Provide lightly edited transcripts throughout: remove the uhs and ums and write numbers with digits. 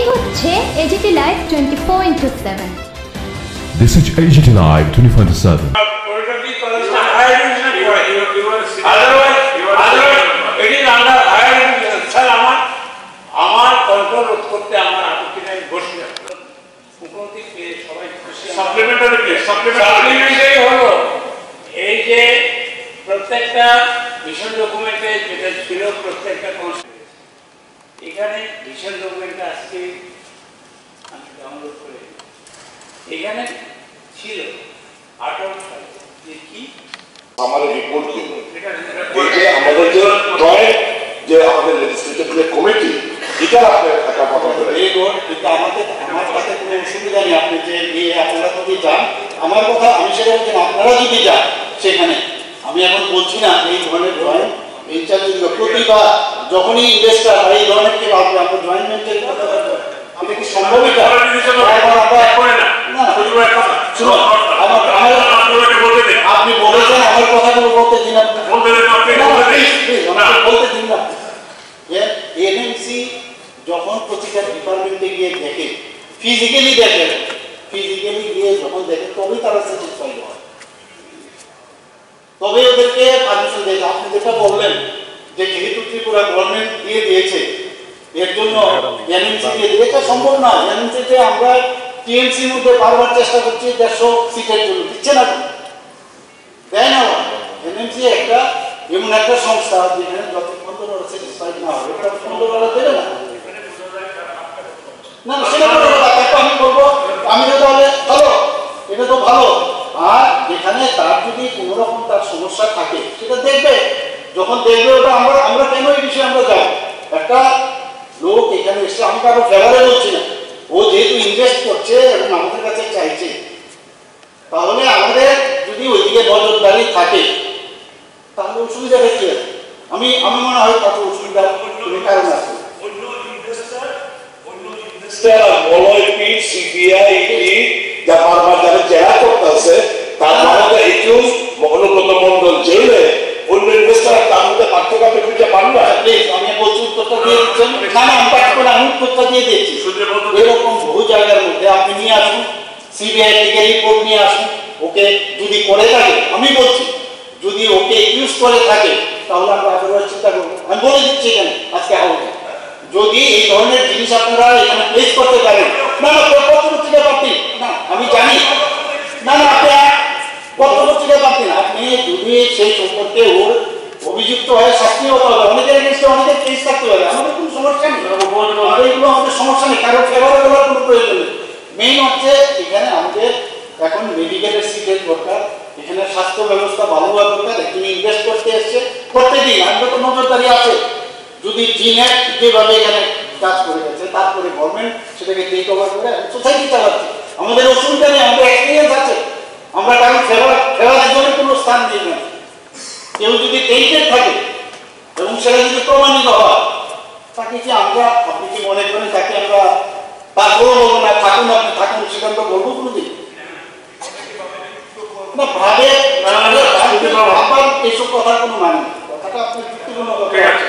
হচ্ছে AGT live 24/7। This is AGT Live 24/7. আমার control রোধ করতে আমার আপত্তি নাই, বসে উপনৈতিক সবাই সাপ্লিমেন্টারি হলো এই যে প্রত্যেকটা মিশন ডকুমেন্টে যেটা ছিল প্রত্যেকটা এখানে মিশন ডকুমেন্টে আজকে আমি ডাউনলোড করে এখানে ছিল 18 সালে কি আমাদের রিপোর্ট দিল এই যে আমাদের যে ড্রয়িং যে আমাদের লেজিসলেটিভ যে কমিটি এটা আপনার একটা কথা বলে এই বোর্ড কিন্তু আমার কাছে কোনো অসুবিধা নেই, আপনি যে নিয়ে আপনারা যদি যান আমার কথা আমি সেটা বলছি আপনারা যদি যান সেখানে আমি এখন বলছি না এই ধরনের ড্রয়িং ইনচার্জ প্রতিবার যখনই ইনভেস্টার এই ধরনের কেউ আসবে আমরা জয়েন্ট ভেঞ্চার করতে পারবো, এটা কি সম্ভব? এটা আপনি বলেছেন আমার কথাগুলো বলতে দিন, বলতে দিন না। এনএমসি যখন প্রতিটা ডিপার্টমেন্টে গিয়ে দেখে ফিজিক্যালি গিয়ে যখন দেখে তবেই তারা স্যাটিসফাইড হয়, তবে ওদেরকে পারমিশন দেয়। আপনি যেটা বললেন যে যেহেতু ত্রিপুরা গভর্নমেন্ট দিয়ে দিয়েছে এর জন্য এনএমসি দিয়ে দিয়েছে, সম্ভব না। এনএমসিতে আমরা টিএমসির মধ্যে বারবার চেষ্টা করছি 150 সিটের জন্য, দিচ্ছে না, দেয় না। এনএমসি একটা এমন একটা সংস্থা যেখানে যতক্ষণ তো ওরা স্যাটিসফাইড না হবে এটা ওরা দেবে না। না সেটা আমি বলবো আমি তো তাহলে ভালো, এটা তো ভালো। আর যেখানে তার যদি কোনো রকম তার সমস্যা থাকে সেটা দেখবে, যখন দেখবে ওটা আমরা কেন এই বিষয়ে আমরা যাবো। একটা লোক এখানে এসে আমি কারো ফেভারে বলছি না, ও যেহেতু ইনভেস্ট করছে এবং আমাদের কাছে চাইছে, তাহলে আমাদের যদি ওইদিকে নজরদারি থাকে তাহলে অসুবিধাটা কি আছে? আমি মনে হয় কত অসুবিধা কারণ আছে। অনুব্রত মন্ডল জেলে অন্য ইনভেস্টার তার মধ্যে পার্থক্য আপনি খুঁজে পান না। আমি বলছি উত্তরটা দিয়ে দিচ্ছেন না, আমি উত্তরটা দিয়ে দিচ্ছি। এরকম বহু জায়গার মধ্যে আপনি নিয়ে আসুন, সিবিআই থেকে রিপোর্ট নিয়ে আসুন, ওকে যদি করে থাকে, আমি বলছি যদি ওকে ইউজ করে থাকে তাহলে আমরা আদারওয়াইজ চিন্তা করবো। আমি বলে দিচ্ছি এখানে আজকে হাউসে যদি এই ধরনের জিনিস আপনারা এখানে প্লেস করতে পারেন, না পত্রপত্রিকা প্রাপ্তি না আমি জানি না আপনি পত্রপত্রিকা প্রাপ্তি না, আপনি যদি সেই সম্পর্কে ওর অভিযুক্ত হয়ে শাস্তি হতে হবে, অনেকের এগেইনস্টে অনেকের কেস থাকতে পারে, আমাদের কোনো সমস্যা নেই, এগুলো আমাদের সমস্যা নেই, কারো ফেভারে বলার কোনো প্রয়োজন নেই। মেইন হচ্ছে এখানে আমাদের এখন মেডিকেলের সিটের দরকার, এখানে স্বাস্থ্য ব্যবস্থা ভালো হওয়া দরকার। এখানে ইনভেস্ট করতে এসছে প্রত্যেকদিন আমাদের তো নজরদারি আছে, যদি জিনেট যেভাবে এখানে কাজ করে গেছে তারপরে গভর্নমেন্ট সেটাকে টেক ওভার করে সোসাইটি চালাচ্ছে, আমাদের অসুবিধা নেই, আমাদের এক্সপিরিয়েন্স আছে, আমরা কারণ ফেভারের জন্য কোনো স্থান দিই না। কেউ যদি টেন্টেড থাকে এবং সেটা যদি প্রমাণিত হয় তাকে কি আমরা, আপনি কি মনে করেন তাকে আমরা তারপরেও বলবো না থাকুন, আপনি থাকুন, সেখান তো বলবো কোনোদিন না ভাবে এইসব কথার কোনো মানে নেই, কথাটা আপনার যুক্তিপূর্ণ কথা আছে।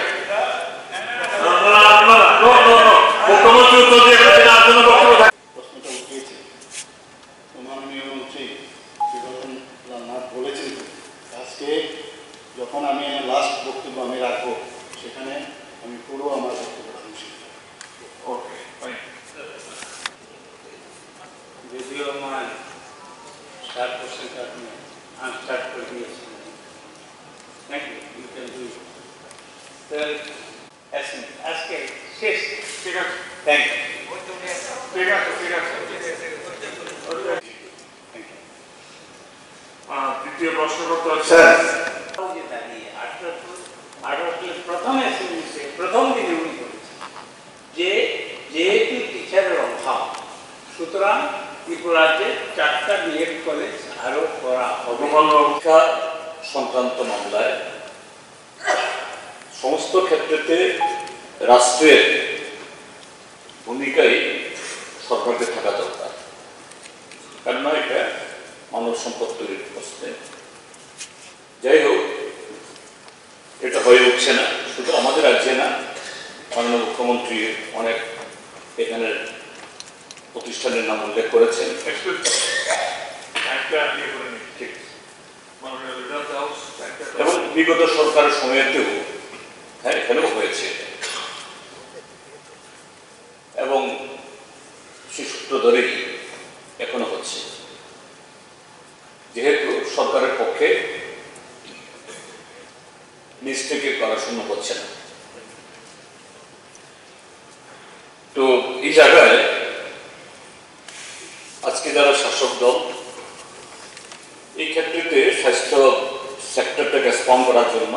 বলেছেন আজকে যখন আমি আমার লাস্ট বক্তব্য আমি রাখবো সেখানে আমি পুরো আমার বক্তব্য যদিও আমার 60% আপনি আনস্টার্ট করে দিয়েছেন, thank you, you can do it. আজকে শেষ, ঠিক আছে, থ্যাংক ইউ, ঠিক আছে। দ্বিতীয় প্রশ্ন করতে হচ্ছে প্রথম দিনে উনি বলেছেন যে যেহেতু টিচারের অভাব সুতরাং ত্রিপুরা রাজ্যে 4টা বিএড কলেজ আরো করা হবে। শিক্ষা সংক্রান্ত মামলায় সমস্ত ক্ষেত্রে রাষ্ট্রের ভূমিকাই সরকারকে থাকা দরকার, কেননা এটা মানব সম্পদ তৈরির প্রশ্নে। যাই হোক, এটা হয়ে উঠছে না, শুধু আমাদের রাজ্যে না, মাননীয় মুখ্যমন্ত্রী অনেক এখানে প্রতিষ্ঠানের নাম উল্লেখ করেছেন। এবং বিগত সরকারের সময়েতেও হ্যাঁ এখানেও হয়েছে এবং সে সূত্র ধরেই এখনো হচ্ছে, যেহেতু সরকারের পক্ষে নিজ থেকে করা সম্ভব হচ্ছে না। তো এই জায়গায় আজকে যারা শাসক দল এই ক্ষেত্রে স্বাস্থ্য সেক্টরটাকে স্ট্রং করার জন্য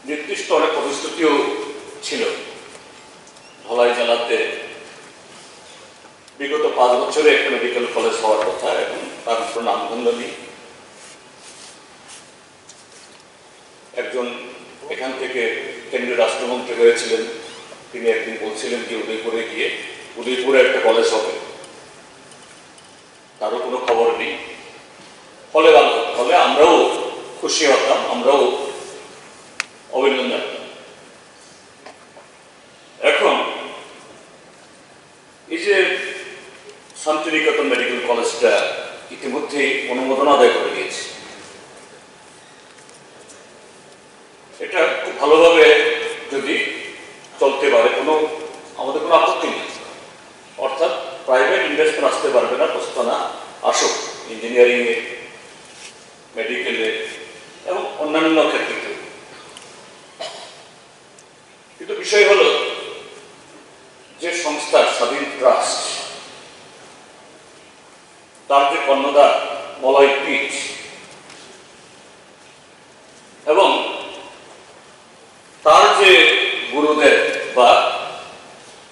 নির্দিষ্ট অনেক প্রতিশ্রুতিও ছিল। ধলাই জেলাতে বিগত 5 বছরে একটা মেডিকেল কলেজ হওয়ার কথা এবং তার কোনো নামগন্ধ নেই। একজন এখান থেকে কেন্দ্রীয় রাষ্ট্রমন্ত্রী হয়েছিলেন, তিনি একদিন বলছিলেন যে উদয়পুরে গিয়ে উদয়পুরে একটা কলেজ হবে, তারও কোনো খবর নেই। ফলে ভালো হতো, ফলে আমরাও খুশি হতাম, আমরাও অভিনন্দন। এখন এই যে শান্তিনিকেতন মেডিকেল কলেজটা ইতিমধ্যেই অনুমোদন আদায় করে দিয়েছে, এটা খুব ভালোভাবে যদি চলতে পারে আমাদের কোনো আপত্তি নেই। অর্থাৎ প্রাইভেট ইনভেস্টমেন্ট আসতে পারবে না, প্রস্তাবনা আসুক ইঞ্জিনিয়ারিংয়ে, মেডিকেলে এবং অন্যান্য ক্ষেত্রে। কিন্তু বিষয় হলো যে সংস্থা স্বাধীন ট্রাস্ট, তার যে কর্ণধার মলয় পিচ এবং তার যে গুরুদেব বা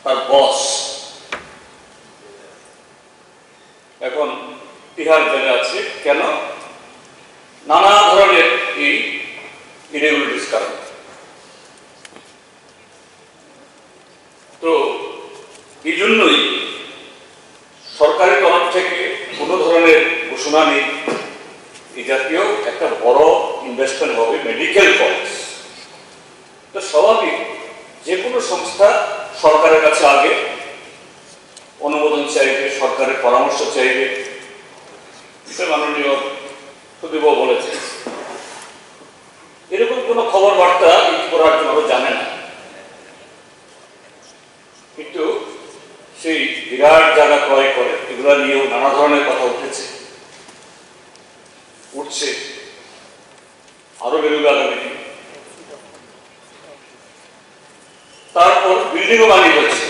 তার বস এখন তিহার জেলে আছে, কেন? নানা ধরনের এই ইরেগুলারিটিস কারণে। তো এই জন্যই সরকারের তরফ থেকে কোনো ধরনের ঘোষণা নেই এই জাতীয় একটা বড় ইনভেস্টমেন্ট হবে মেডিকেল কলেজ। তো স্বাভাবিক যে কোনো সংস্থা সরকারের কাছে আগে অনুমোদন চাইবে, সরকারের পরামর্শ চাইবে। মাননীয় সুদীপও বলেছে এরকম কোনো খবর বার্তা করার জন্য জানে না, কিন্তু সেই বিরাট জায়গা ক্রয় করে এগুলো নিয়েও নানা ধরনের কথা উঠছে, আরো বেরোবে আগামী দিন। তারপর বিল্ডিংও বানিয়ে হচ্ছে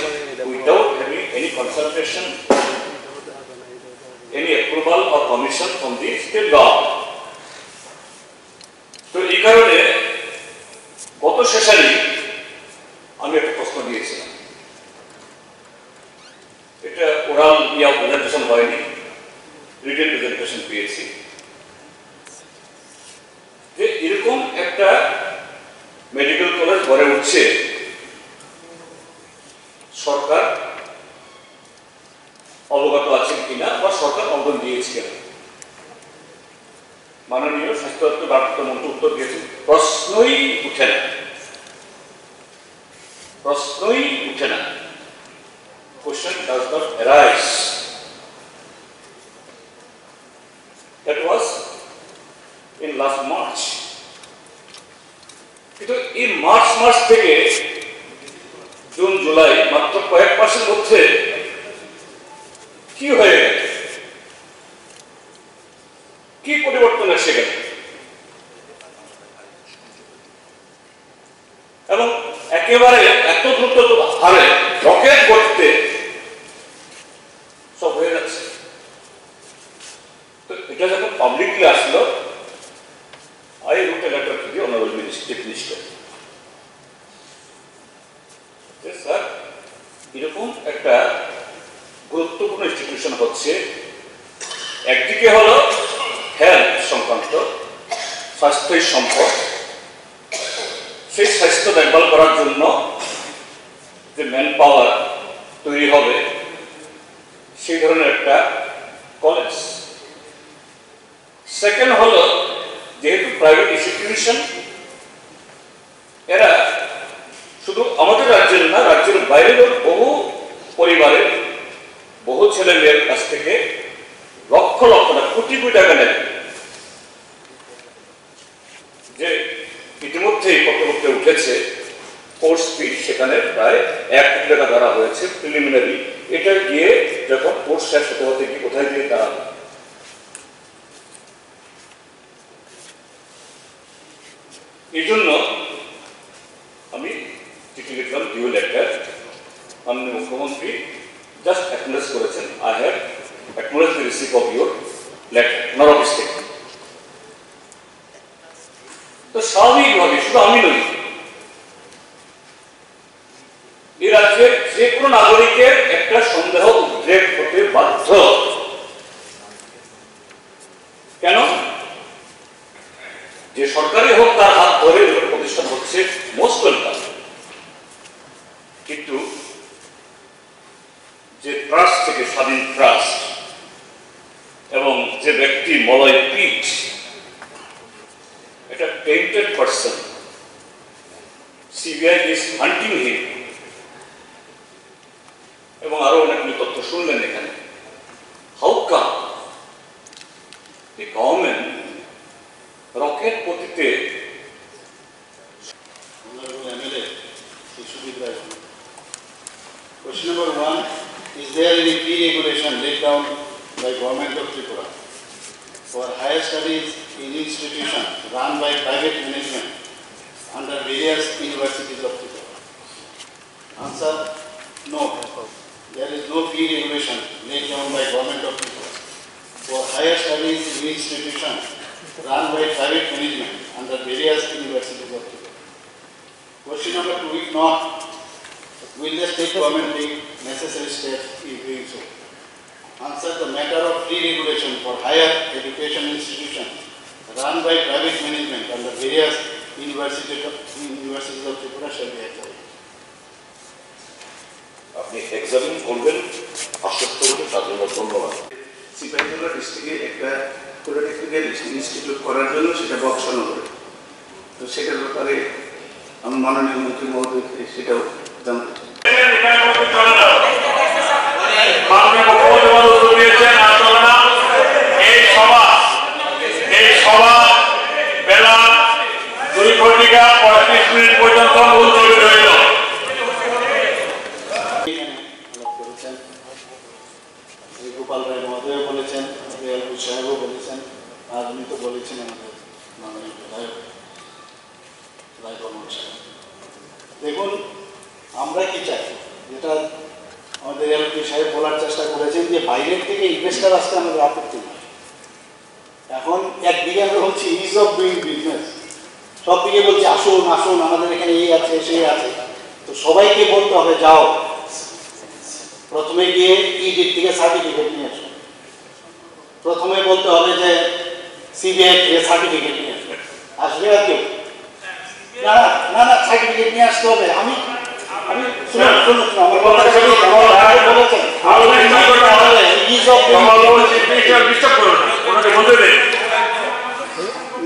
without having any consultation, any approval or permission from the state government. তো এই কারণে গত সেশনে আমি একটা প্রশ্ন দিয়েছিলাম, এটা ওরাল প্রেজেন্টেশন হয়নি, রিটেন প্রেজেন্টেশন পেয়েছি, যে এরকম একটা মেডিকেল কলেজ গড়ে উঠছে, সরকার অবগত আছেন কিনা বা সরকার অনুমোদন দিয়েছে কিনা। মাননীয় স্বাস্থ্য ভারপ্রাপ্ত মন্ত্রী উত্তর দিয়েছেন প্রশ্নই উঠে না, প্রশ্নই উঠে না। Question does not arise. That was in last March. কিন্তু এই মার্চ থেকে জুন জুলাই মাত্র কয়েক মাসের মধ্যে কি হয়ে গেল, কি পরিবর্তন এসে গেল এবং একেবারে এত দ্রুত হারে রকেট গতিতে সব হয়ে যাচ্ছে। তো এটা যখন পাবলিকলি আসলো, I wrote a letter to the Honorable Minister. Sir এরকম একটা গুরুত্বপূর্ণ ইনস্টিটিউশন হচ্ছে, একদিকে হলো হেলথ সংক্রান্ত স্বাস্থ্যই সম্পদ, সেই স্বাস্থ্য দেখভাল করার জন্য যে ম্যান পাওয়ার তৈরি হবে সেই ধরনের একটা কলেজ। সেকেন্ড হলো যেহেতু প্রাইভেট ইনস্টিটিউশন, এরা শুধু আমাদের রাজ্যের না, রাজ্যের বাইরেও বহু পরিবারের বহু ছেলে মেয়ের কাছ থেকে লক্ষ লক্ষ না কোটি কোটি টাকা নেন। যে ইতিমধ্যেই পত্রপত্রে উঠেছে কোর্স ফি সেখানে প্রায় 1 কোটি টাকা ধরা হয়েছে প্রিলিমিনারি। এটা গিয়ে যখন কোর্স শেষ হতে হতে গিয়ে কোথায় গিয়ে দাঁড়াবে? এই জন্য আমি চিঠি লিখলাম ডিউ লেটার। মাননীয় মুখ্যমন্ত্রী জাস্ট অ্যাকনোলেজ করেছেন, I have acknowledge the receive of your letter, ওনার অফিস থেকে। তো স্বাভাবিকভাবে শুধু আমি নই, এই রাজ্যের যে কোনো নাগরিকের একটা সন্দেহ উদ্রেক হতে বাধ্য। কেন? যে সরকারি হোক তার হাত ধরে প্রতিষ্ঠান হচ্ছে মোস্ট ওয়েলকাম, কিন্তু যে ট্রাস্ট থেকে স্বাধীন ট্রাস্ট এবং যে ব্যক্তি মলয় পিঠ, এটা tainted person, CBI is hunting him, এবং আরো অনেক তথ্য শুনলেন এখানে। How come the government rocket গতিতে Question number 1, is there any fee regulation laid down by Government of Tripura for higher studies in institutions run by private management under various universities of Tripura? Answer, no. There is no fee regulation laid down by Government of Tripura for higher studies in institutions run by private management under various universities of Tripura. Question number 2, if not, will the state government take necessary steps in doing so? Answer, the matter of fee regulation for higher education institutions run by private management under various universities of Tripura shall be examined. আপনি examine করবেন, আশ্বস্ত করবেন, তার জন্য ধন্যবাদ। সিপাহীজলা ডিস্ট্রিক্টে একটা polytechnical institute করার জন্য সেটা বক্সানো করে, তো সেটার ব্যাপারে আমি মাননীয় মন্ত্রী মহোদয়কে সেটাও জানতে চাই। এই সভা বেলা 2:35 পর্যন্ত মুলতবি রইল। গোপাল রায় মহোদয় বলেছেন, রেলপুর সাহেবও বলেছেন, আর উনি তো বলেছেন আমাদের মাননীয় বিধায়ক রায়কমল সাহেব। দেখুন, আমরা কি চাই, যেটা আমাদের রেলপুর সাহেব বলার চেষ্টা করেছেন যে বাইরের থেকে ইনভেস্টার আসতে আমাদের আপত্তি নেই। এখন একদিকে আমরা বলছি ইজ অফ ডুইং বিজনেস, সব দিকে বলছি আসুন আসুন আমাদের এখানে এই আছে সেই আছে, তো সবাইকে বলতে হবে যাও প্রথমে গিয়ে ইডির থেকে সার্টিফিকেট নিয়ে আসো, প্রথমে বলতে হবে যে সিবিআই থেকে সার্টিফিকেট নিয়ে আসো, আসবে আর কেউ? না না না, সার্টিফিকেট নিয়ে আসতে হবে। আমি শুনুন শুনুন আমার কথা বলেছেন,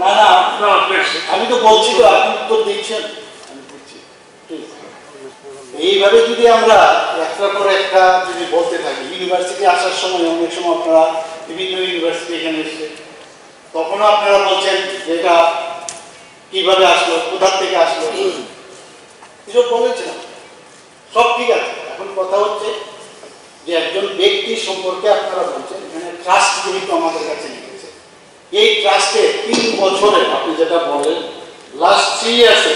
না না আমি তো বলছি, তো আপনি উত্তর দিচ্ছেন, আমি বুঝছি। এইভাবে যদি আমরা একটা পর একটা যদি বলতে থাকি, ইউনিভার্সিটি আসার সময় অনেক সময় আপনারা বিভিন্ন ইউনিভার্সিটি এখানে এসছে, তখনও আপনারা বলছেন যে এটা কিভাবে আসলো, কোথার থেকে আসলো, এসব বলেছেন, সব ঠিক আছে। এখন কথা হচ্ছে যে একজন ব্যক্তির সম্পর্কে আপনারা বলছেন, এখানে ট্রাস্ট যেহেতু আমাদের কাছে নিয়েছে, এই ট্রাস্টে 3 বছরে আপনি যেটা বলেন লাস্ট 3 ইয়ার্সে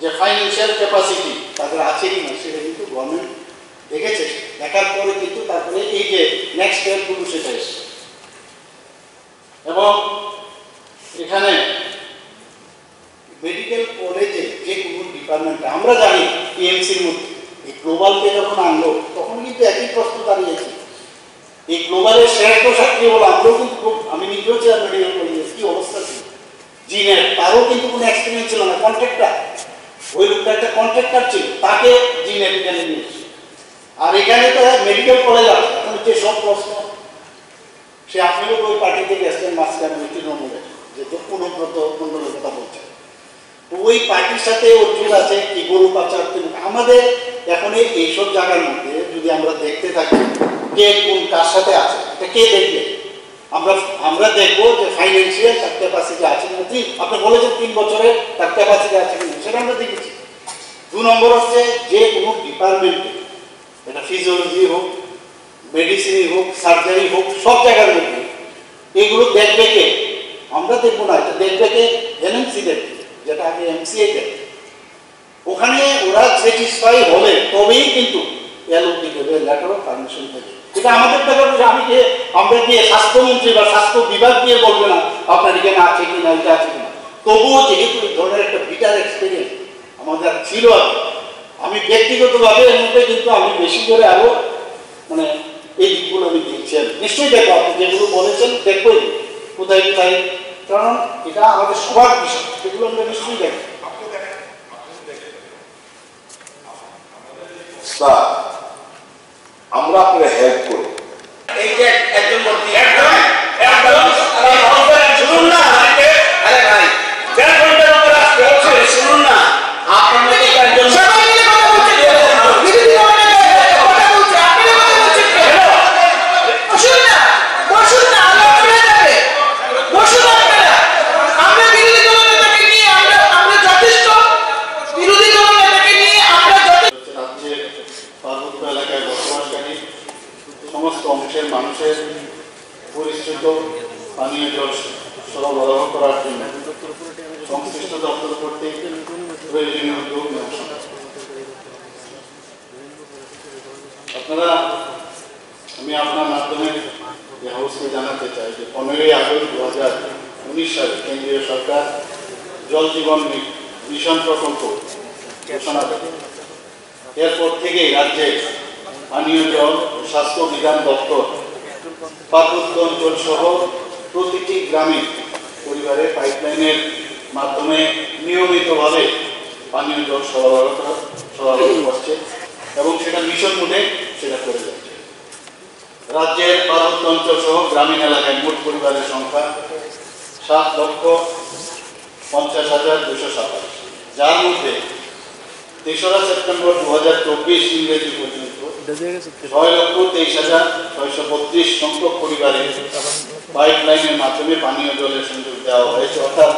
যে ফাইন্যান্সিয়াল ক্যাপাসিটি তাদের আছে কিনা সেটা কিন্তু গভর্নমেন্ট দেখেছে, দেখার পরে কিন্তু তারপরে এই যে নেক্সট স্টেপগুলো সেটা এসছে। এবং এখানে মেডিকেল কলেজে যে কোনো ডিপার্টমেন্টে আমরা জানি টিএমসির মধ্যে এই গ্লোবালকে যখন আনলো তখন কিন্তু একই প্রশ্ন দাঁড়িয়েছে, এই গ্লোবালের শেয়ার প্রসাদ কি হলো, আমরাও কিন্তু খুব, আমি নিজেও ছিলাম মেডিকেল কলেজে, কি অবস্থা ছিল, জিনের তারও কিন্তু কোনো এক্সপিরিয়েন্স ছিল না, কন্ট্রাক্টর, ওই লোকটা একটা কন্ট্রাক্টর ছিল, তাকে জিনের এখানে নিয়েছে। আর এখানে তো মেডিকেল কলেজ আছে, এখন যে সব প্রশ্ন সে আপনিও ওই পার্টি থেকে এসছেন মাঝখানে তৃণমূলের যে অনুব্রত মণ্ডলের কথা বলছেন, ওই পার্টির সাথে ওর জোর আছে কি গরু পাচার। আমাদের এখন এইসব জায়গার মধ্যে যদি আমরা দেখতে থাকি কে কোন কার সাথে আছে, এটা কে দেখবে? আমরা দেখবো যে ফাইন্যান্সিয়াল তার ক্যাপাসিটি আছে কিনা। আপনি বলেছেন 3 বছরে তার ক্যাপাসিটি আছে কিনা, সেটা আমরা দেখেছি। 2 নম্বর হচ্ছে যে কোনো ডিপার্টমেন্টে, এটা ফিজিওলজি হোক, মেডিসিন হোক, সার্জারি হোক, সব জায়গার মধ্যে এগুলো দেখবে কে? আমরা দেখবো না, এটা দেখবে কে? এনএমসি দেখবে, যেটা আগে এমসিএ দেখবে। ওখানে ওরা স্যাটিসফাই হলে তবেই কিন্তু এলওপি দেবে, লেটার অফ পারমিশন দেবে। এটা আমাদের ব্যাপার। আমরা গিয়ে স্বাস্থ্যমন্ত্রী বা স্বাস্থ্য বিভাগ দিয়ে বলবে না আপনার এখানে আছে কিনা, এটা আছে কিনা। তবুও যেহেতু এই ধরনের একটা বিটার এক্সপিরিয়েন্স আমাদের ছিল, আমি ব্যক্তিগতভাবে এর মধ্যে কিন্তু আমি বেশি করে আরো মানে এই দিকগুলো আমি দেখছি। নিশ্চয়ই দেখবো, আপনি যেগুলো বলেছেন দেখবোই কোথায় কোথায়, কারণ এটা আমাদের সবার বিষয়, সেগুলো আমরা নিশ্চয়ই দেখবো। আমরা আপনার হেল্প করি। এই যে একজন বলছি শুনুন না, আরে ভাই শুনুন না, আপনার মতো একজন সবাই মিলে কথা বলছে, বিরোধী দলের কথা বলছে, আপনি কথা বলছেন কেন? বসুন না, বসুন না, আলাপ হয়ে যাবে। বসুন আপনারা, আমরা বিরোধী দলের নেতাকে নিয়ে আমরা যথেষ্ট, বিরোধী দলের নেতাকে নিয়ে আমরা যথেষ্ট। রাজ্যের পার্বত্য এলাকায় বসবাসকারী সমস্ত অংশের মানুষের পরিশ্রুত পানীয় জল সরবরাহ করার জন্য সংশ্লিষ্ট দপ্তর কর্তৃক প্রয়োজনীয় উদ্যোগ নেওয়া সম্ভব। আপনারা, আমি আপনার মাধ্যমে এই হাউসকে জানাতে চাই যে 15ই আগস্ট 2019 সালে কেন্দ্রীয় সরকার জল জীবন মিশন প্রকল্প ঘোষণা করে। এরপর থেকেই রাজ্যে পানীয় জল ও স্বাস্থ্য বিধান দপ্তর পার্বত্য অঞ্চল সহ প্রতিটি গ্রামে পরিবারে পাইপলাইনের মাধ্যমে নিয়মিতভাবে পানীয় জল সরবরাহ করছে এবং সেটা মিশন মোডে সেটা করে যাচ্ছে। রাজ্যের পার্বত্য অঞ্চল সহ গ্রামীণ এলাকায় মোট পরিবারের সংখ্যা 7,50,227, যার মধ্যে 3রা সেপ্টেম্বর 2024 ইংরেজি পর্যন্ত 6,23,632 সংখ্যক পরিবারে পাইপলাইনের মাধ্যমে পানীয় জলের সংযোগ দেওয়া হয়েছে, অর্থাৎ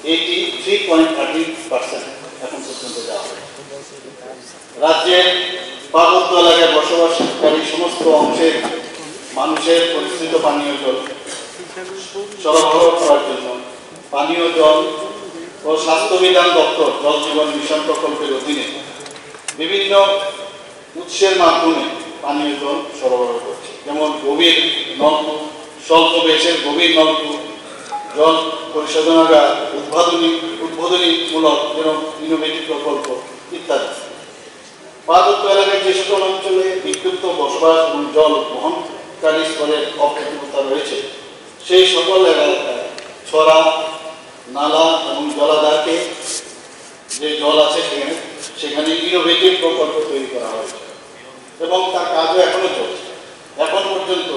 83.13% এখন পর্যন্ত দেওয়া হয়েছে। রাজ্যের পার্বত্য এলাকায় বসবাসকারী সমস্ত অংশের মানুষের পরিশ্রুত পানীয় জল সরবরাহ করার জন্য পানীয় জল ও স্বাস্থ্যবিধান দপ্তর জল জীবন মিশন প্রকল্পের অধীনে বিভিন্ন উৎসের মাধ্যমে পানীয় জল সরবরাহ করছে, যেমন গভীর নলকূপ, স্বল্প বেশের গভীর নলকূপ, জল পরিশোধনাগার, উদ্বোধনীমূলক যেমন ইনোভেটিভ প্রকল্প ইত্যাদি। পার্বত্য এলাকায় যে সকল অঞ্চলে বিক্ষিপ্ত বসবাস এবং জল বহনকারী স্তরের অপ্রতিমতা রয়েছে, সেই সকল এলাকায় ছড়া, নালা এবং জলাধারকে যে জল আছে সেখানে ইনোভেটিভ প্রকল্প তৈরি করা হয়েছে এবং তার কাজও এখনো চলছে। এখন পর্যন্ত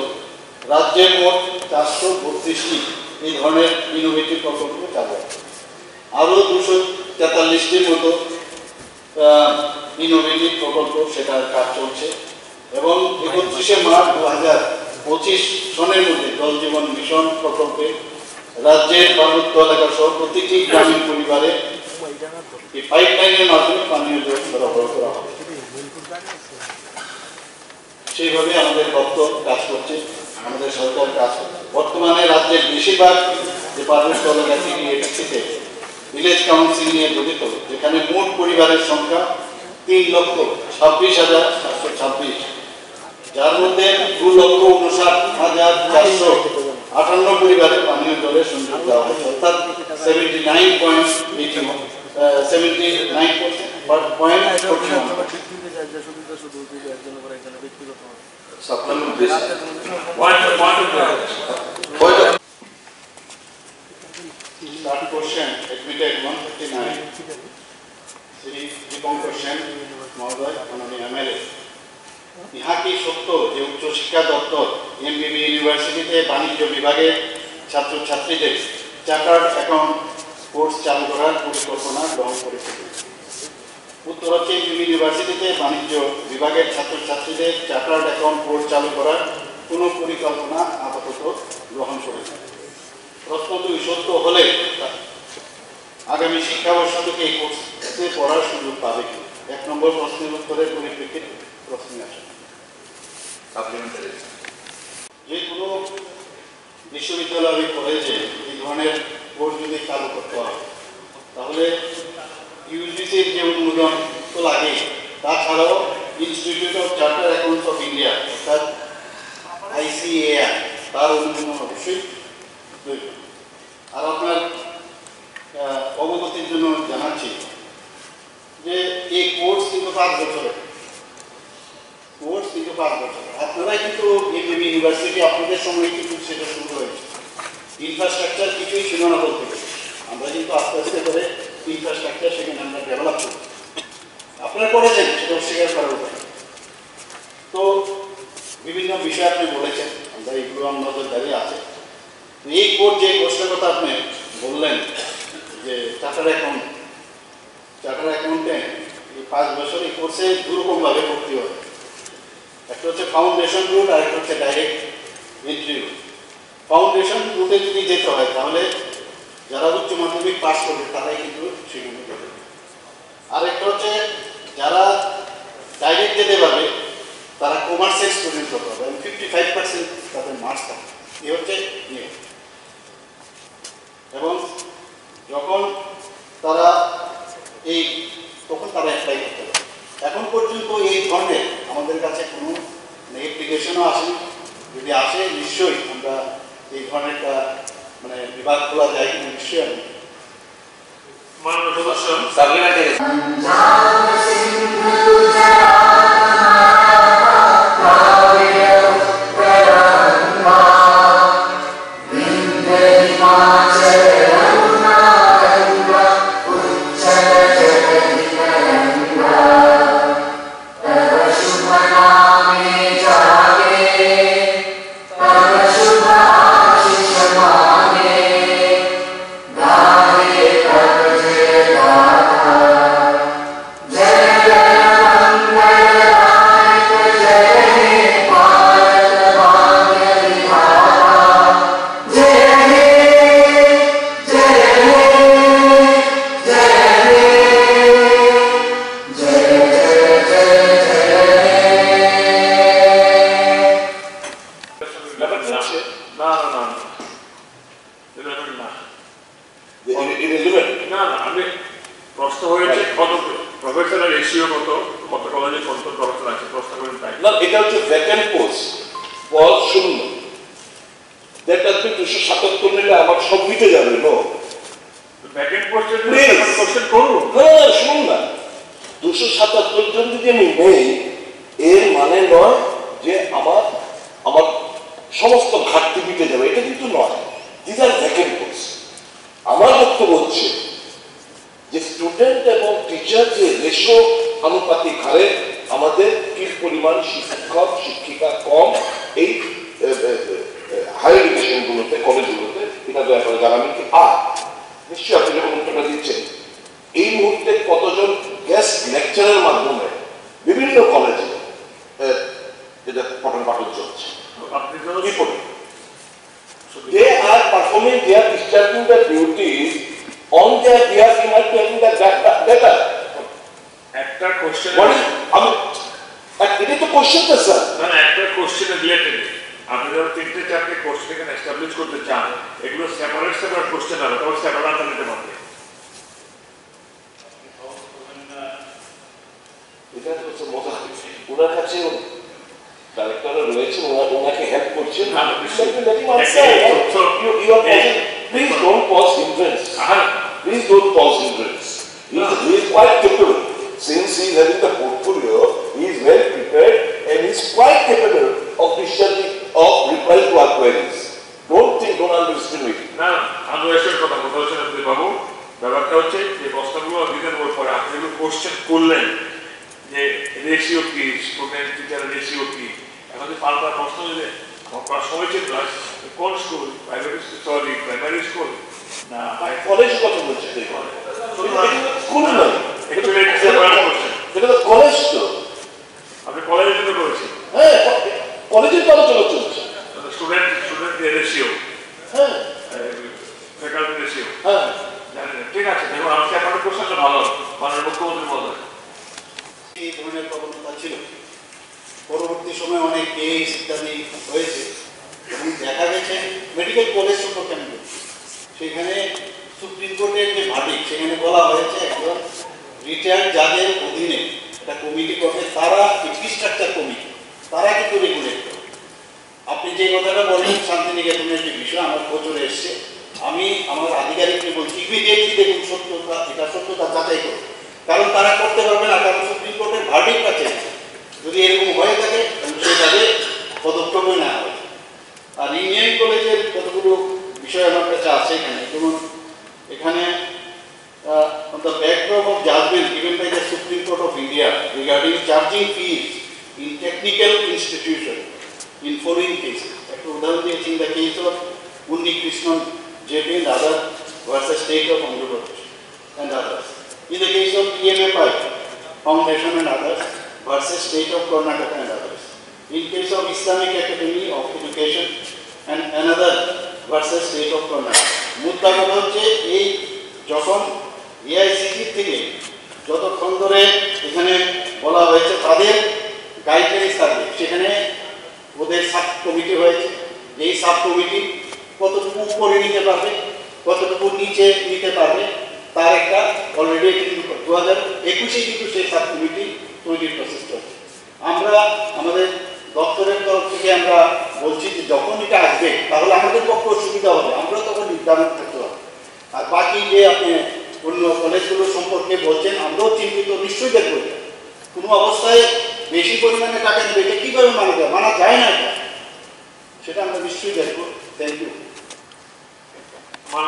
রাজ্যে মোট 432টি এই ধরনের ইনোভেটিভ প্রকল্প চালু আছে। আরও 243টির মতো ইনোভেটিভ প্রকল্প সেটার কাজ চলছে এবং 31শে মার্চ 2025 সনের মধ্যে জল জীবন মিশন প্রকল্পে রাজ্যের পার্বত্য এলাকা সহ প্রতিটি গ্রামীণ পরিবারে এই পাইপলাইনের মাধ্যমে পানীয় জল সরবরাহ করা হবে। সেইভাবে আমাদের দপ্তর কাজ করছে, আমাদের সরকার কাজ করছে। বর্তমানে রাজ্যের বেশিরভাগ যে পার্বত্য এলাকা থেকে ভিলেজ কাউন্সিল নিয়ে গঠিত, যেখানে মোট পরিবারের সংখ্যা 3,26,726, যার মধ্যে 2,59,458 পরিবারে পানীয় জলের সংযোগ দেওয়া হয়েছে, অর্থাৎ 79.81%. Start question admitted 159. Shri Dipankar Sen Mahoday, Honorary MLA. ইহা কি সত্য যে উচ্চশিক্ষা দপ্তর এমবিবি ইউনিভার্সিটিতে বাণিজ্য বিভাগের ছাত্রছাত্রীদের চার্টার্ড অ্যাকাউন্ট কোর্স চালু করার পরিকল্পনা গ্রহণ করেছে? উত্তর হচ্ছে ইউনিভার্সিটিতে বাণিজ্য বিভাগের ছাত্রছাত্রীদের চার্টার্ড অ্যাকাউন্ট কোর্স চালু করার কোনো পরিকল্পনা আপাতত গ্রহণ করেছে। প্রশ্ন 2 সত্য হলে আগামী শিক্ষাবর্ষ থেকে এই কোর্সে পড়ার সুযোগ পাবে কি? 1 নম্বর প্রশ্নের উত্তরের পরিপ্রেক্ষিতে প্রশ্ন আসে। যে কোনো বিশ্ববিদ্যালয় কলেজে এই ধরনের কোর্স যদি চালু করতে হয় তাহলে ইউজিসির যে অনুমোদন তো লাগে, তাছাড়াও institute of chartered accounts of India অর্থাৎ ICAI তার অনুমোদন অবশ্যই প্রয়োজন। আর আপনার অবগতির জন্য জানাচ্ছি যে এই কোর্স কিন্তু 5 বছরের কোর্স, কিন্তু 5 বছর। আপনারাই কিন্তু এমএম ইউনিভার্সিটি আপনাদের সময় কিন্তু সেটা শুরু হয়েছে। ইনফ্রাস্ট্রাকচার কিছুই ছিল না বলতে গেলে, আমরা কিন্তু আস্তে আস্তে করে ইনফ্রাস্ট্রাকচার সেখানে আমরা ডেভেলপ করি। আপনারা করেছেন, সেটা অস্বীকার করার উপায়। তো বিভিন্ন বিষয় আপনি বলেছেন, আমরা এগুলো আমাদের দাঁড়িয়ে আছে। এই কোর্স যে কোর্সের কথা আপনি বললেন যে চার্টার্ড অ্যাকাউন্টেন্ট এই 5 বছর এই কোর্সে দুরকমভাবে ভর্তি হয়। একটা হচ্ছে ফাউন্ডেশন রুট আর একটা হচ্ছে ডাইরেক্ট এন্ট্রি রুট। ফাউন্ডেশন রুটে যদি যেতে হয় তাহলে যারা উচ্চ মাধ্যমিক পাস করবে তারাই কিন্তু সেখানে দেবে। আর একটা হচ্ছে যারা ডাইরেক্ট যেতে পারবে তারা কমার্সের স্টুডেন্ট হতে হবে, 55% তাদের মার্কস থাকে। এই হচ্ছে নিয়ম। এবং যখন তারা তখন তারা অ্যাপ্লাই করতে পারে। এখন পর্যন্ত এই ধরনের আমাদের কাছে কোনো অ্যাপ্লিকেশনও আসেনি। যদি আসে নিশ্চয়ই আমরা এই ধরনের একটা মানে বিভাগ খোলা যায় কিনা নিশ্চয়ই আমি মাননীয় সদস্য কলেজ কত বলছে? এটা তো কলেজ তো। আপনি কলেজের জন্য করেছেন? হ্যাঁ, কলেজের তো আলোচনা চলছে। স্টুডেন্ট রেশিও, হ্যাঁ, ফ্যাকাল্টি রেশিও। হ্যাঁ, ঠিক আছে, দেখুন আমি আপনাদের প্রশ্নটা ভালো, মাননীয় মুখ্যমন্ত্রী বলেন এই ধরনের প্রবণতা ছিল। পরবর্তী সময়ে অনেক কেস ইত্যাদি হয়েছে এবং দেখা গেছে মেডিকেল কলেজ সম্পর্কে আমি বলছি, সেখানে সুপ্রিম কোর্টের যে ভার্ডিক্ট সেখানে বলা হয়েছে একজন রিটায়ার্ড জাজের অধীনে একটা কমিটি করবে, তারা ইনফ্রাস্ট্রাকচার কমিটি, তারা কিন্তু রেগুলেট করে। আপনি যে কথাটা বললেন শান্তিনিকেতনের যে বিষয় আমার গোচরে এসছে, আমি আমার আধিকারিককে বলছি ইমিডিয়েটলি দেখুন সত্যতা, এটা সত্যতা যাচাই করুন, কারণ তারা করতে পারবে না, কারণ সুপ্রিম কোর্টের ভার্ডিক্ট আছে। যদি এরকম হয়ে থাকে তাহলে সেটাকে পদক্ষেপও নেওয়া হবে। আর ইঞ্জিনিয়ারিং কলেজের কতগুলো বিষয় আমার কাছে আছে এখানে, যেমন এখানে on the backdrop of judgment given by the Supreme Court of India regarding charging fees in technical institution in following cases. একটা উদাহরণ দিয়েছি, in the case of Unni Krishnan JP and other versus State of Andhra Pradesh and others. In the case of PMFI Foundation and others versus State of Karnataka and others. In case of Islamic Academy of Education and another versus State of Karnataka. মুদ্রা কথা হচ্ছে এই যখন AICTE থেকে যতক্ষণ ধরে এখানে বলা হয়েছে তাদের গাইডলাইন থাকবে, সেখানে ওদের সাব কমিটি হয়েছে, এই সাব কমিটি কতটুকু উপরে নিতে পারবে, কতটুকু নিচে নিতে পারবে, তার একটা অলরেডি 2021-এ কিন্তু সেই সাব কমিটি তৈরির প্রসেস চলছে। আমরা আমাদের দপ্তরের তরফ থেকে আমরা বলছি যে যখন এটা আসবে তাহলে আমাদের পক্ষে সুবিধা হবে, আমরা তখন নির্ধারণ করতে হবে। আর বাকি যে আপনি অন্য কলেজগুলো সম্পর্কে বলছেন, আমরাও চিন্তিত, নিশ্চয়ই দেখব। কোনো অবস্থায় বেশি পরিমাণে টাকা নেবে, এটা কীভাবে মানা যায় না, এটা সেটা আমরা নিশ্চয়ই দেখব। Thank you.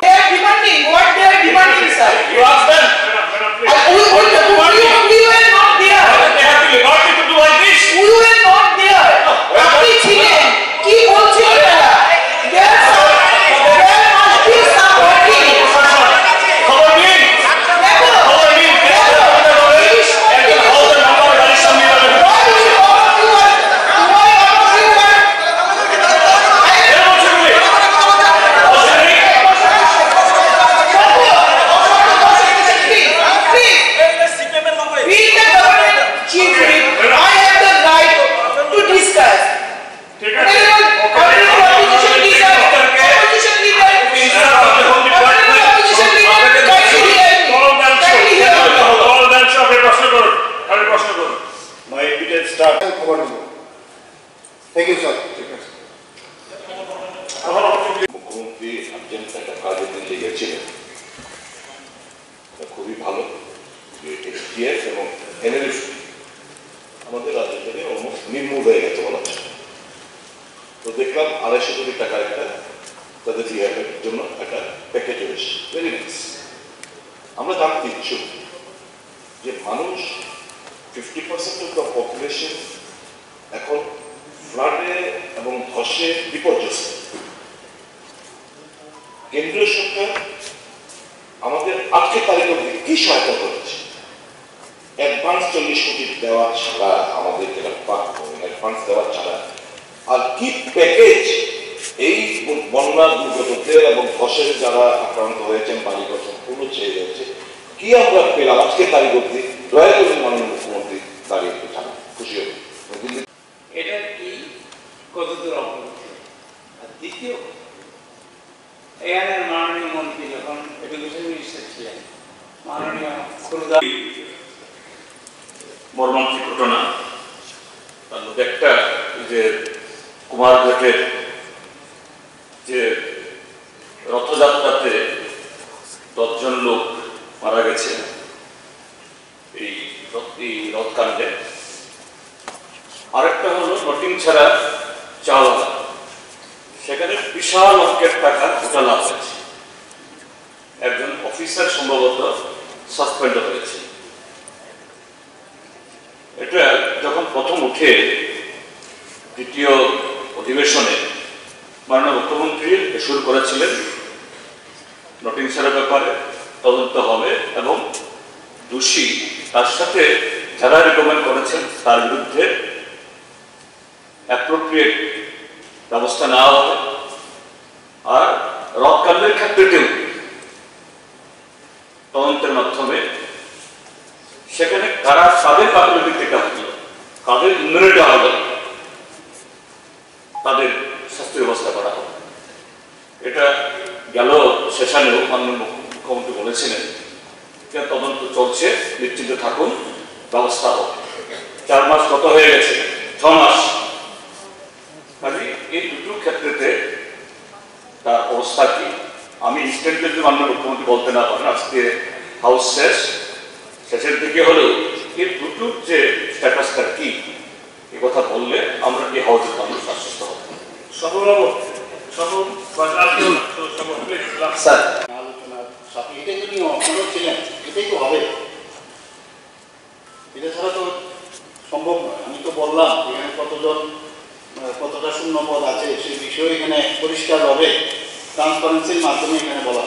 They are demanding what they are demanding, sir. You ask them. Madam, please. We were not there. They have to not to do like this. We were not there. আপনি ছিলেন, কি বলছিলেন তারা? There must be some working. খবর নিন। খবর নিন। একজন হাউসের নাম্বার গাড়ির সামনে যাবেন। মুখ্যমন্ত্রী আর্জেন্ট একটা কাজের দিল্লি গেছিলেন, খুবই ভালো যে এসটিএফ এবং এনএলএফ আমাদের রাজ্য থেকে অলমোস্ট নির্মূল হয়ে গেছে বলা যায়। তো দেখলাম 250 কোটি টাকার একটা তাদের রিহ্যাবের জন্য একটা প্যাকেজ হয়েছে, ভেরি নাইস। আমরা জানতে ইচ্ছুক যে মানুষ 50% অফ দ্য পপুলেশন এখন ফ্লাডে এবং ধসে বিপর্যস্ত। কেন্দ্রীয় সরকার আমাদের আজকে তারিখে কি সহায়তা করেছে? অ্যাডভান্স 40 কোটি দেওয়া ছাড়া, আমাদের যেটা প্রাপ্য অ্যাডভান্স দেওয়া ছাড়া আর কি প্যাকেজ এই বন্যা দুর্গতদের এবং ধসের যারা আক্রান্ত হয়েছেন, বাড়িঘর সম্পূর্ণ ছেড়ে যাচ্ছে, কি আমরা পেলাম আজকে তারিখ অব্দি? দয়া করে মাননীয় মুখ্যমন্ত্রী দাঁড়িয়ে একটু জানান, খুশি হবে। এটা কি কতদূর অগ্রগতি? আর দ্বিতীয়, এখানে মাননীয় মন্ত্রী যখন এডুকেশন মিনিস্টার ছিলেন, মাননীয় খুরদা মর্মান্তিক ঘটনা, তার মধ্যে একটা যে কুমারঘাটের যে রথযাত্রাতে 10 জন লোক মারা গেছে এই রথকাণ্ডে। আরেকটা হলো নটিংছড়া চাওলা, সেখানে বিশাল অঙ্কের টাকা ঘোটালা হয়েছে, একজন অফিসার সম্ভবত সাসপেন্ড হয়েছে। এটা যখন প্রথম উঠে দ্বিতীয় অধিবেশনে মাননীয় মুখ্যমন্ত্রী শুরু করেছিলেন নটিংছড়ার ব্যাপারে তদন্ত হবে এবং দোষী তার সাথে যারা রেকমেন্ড করেছেন তার বিরুদ্ধে অ্যাপ্রোপ্রিয়েট ব্যবস্থা নেওয়া হবে। আর রককাণ্ডের ক্ষেত্রেও তদন্তের মাধ্যমে সেখানে কারা কাদের প্রাথমিক থেকে হলো, কাদের ইমিউনিটি হলো, তাদের শাস্তি ব্যবস্থা করা হবে। এটা গেল সেশনেও মাননীয় মুখ্যমন্ত্রী বলেছিলেন যে তদন্ত চলছে, নিশ্চিন্ত থাকুন, ব্যবস্থা হবে। 4 মাস কত হয়ে গেছে, 6 মাস। কাজে এই দুটো ক্ষেত্রেতে তার অবস্থা কি আমি ইনস্ট্যান্টলি যদি মাননীয় মুখ্যমন্ত্রী বলতে না পারেন আজকে হাউস শেষের দিকে হলেও এই দুটোর যে স্ট্যাটাসটা কি এ কথা বললে আমরা এই হাউসের আমরা আশ্বস্ত হব। স্যার আলোচনার সাথে এটাই যদি অনুরোধ ছিলেন, এটাই তো হবে, এটা ছাড়া তো সম্ভব নয়। আমি তো বললাম এখানে কতটা শূন্য পদ আছে সেই বিষয়ে এখানে পরিষ্কারভাবে ট্রান্সপারেন্সির মাধ্যমে এখানে বলা।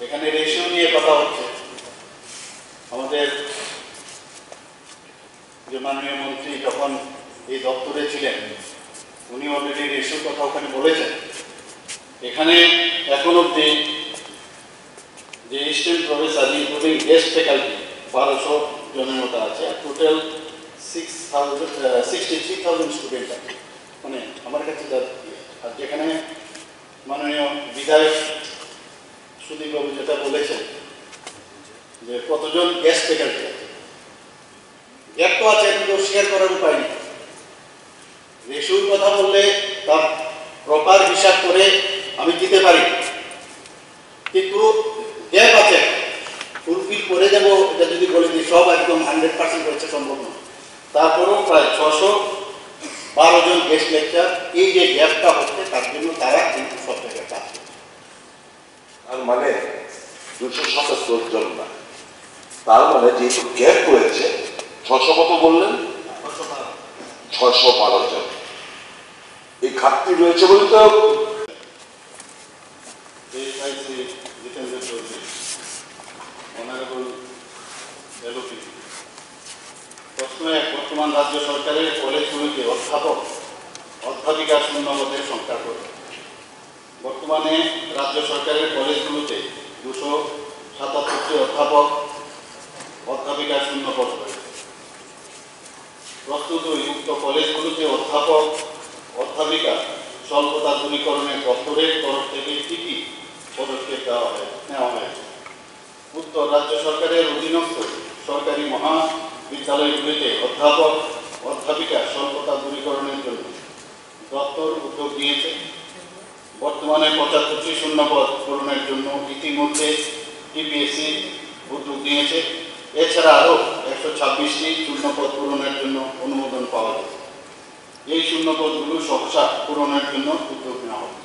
এখানে রেশিও নিয়ে কথা হচ্ছে। আমাদের যে মাননীয় মন্ত্রী যখন এই দপ্তরে ছিলেন উনি অলরেডি রেশিওর কথা ওখানে বলেছেন। এখানে এখন অব্দি যে assistant professor including guest faculty 1200 জনের মতো আছে, টোটাল 63,000 স্টুডেন্ট আছে। মানে আমার কাছে আর যেখানে মাননীয় বিধায়ক সুদীপবাবু যেটা বলেছেন যে কতজন গেস্ট ফ্যাকাল্টি আছে, গ্যাপ তো আছে, কিন্তু শেয়ার করার উপায় নেই। রেশিওর কথা বললে তার প্রপার হিসাব করে আমি দিতে পারি, কিন্তু গ্যাপ আছে, ফুলফিল করে দেবো এটা যদি বলে দিই সব একদম 100% করছে সম্ভব নয়। তারপরেও প্রায় 612 জন গেস্ট লেকচার, এই যে গ্যাপটা হচ্ছে তার জন্য তারা কিন্তু সব জায়গায় কাজ করছে। আর মানে 277 জন না, তার মানে যেহেতু গ্যাপ রয়েছে 600 কত বললেন, 612 জন। এই ঘাটতি রয়েছে বলে তো জিতেন্দ্র চৌধুরী, অনারেবল এলওপি, প্রশ্ন এক, বর্তমান রাজ্য সরকারের কলেজগুলিতে অধ্যাপিকা শূন্য পদের সংখ্যা কত? বর্তমানে রাজ্য সরকারের কলেজগুলোতে 277টি অধ্যাপিকা শূন্য পদ রয়েছে। প্রশ্ন 2, উক্ত কলেজগুলোতে অধ্যাপিকা স্বল্পতা দূরীকরণের দপ্তরের তরফ থেকে কি কি পদক্ষেপ নেওয়া হয়েছে? উত্তর, রাজ্য সরকারের অধীনস্থ সরকারি মহাবিদ্যালয়গুলিতে অধ্যাপিকা স্বল্পতা দূরীকরণের জন্য দপ্তর উদ্যোগ নিয়েছে। বর্তমানে 75টি শূন্যপদ পূরণের জন্য ইতিমধ্যে টিপিএসসি উদ্যোগ নিয়েছে। এছাড়া আরও 126টি শূন্যপদ পূরণের জন্য অনুমোদন পাওয়া গেছে। এই শূন্যপদগুলো সহসা পূরণের জন্য উদ্যোগ নেওয়া হবে।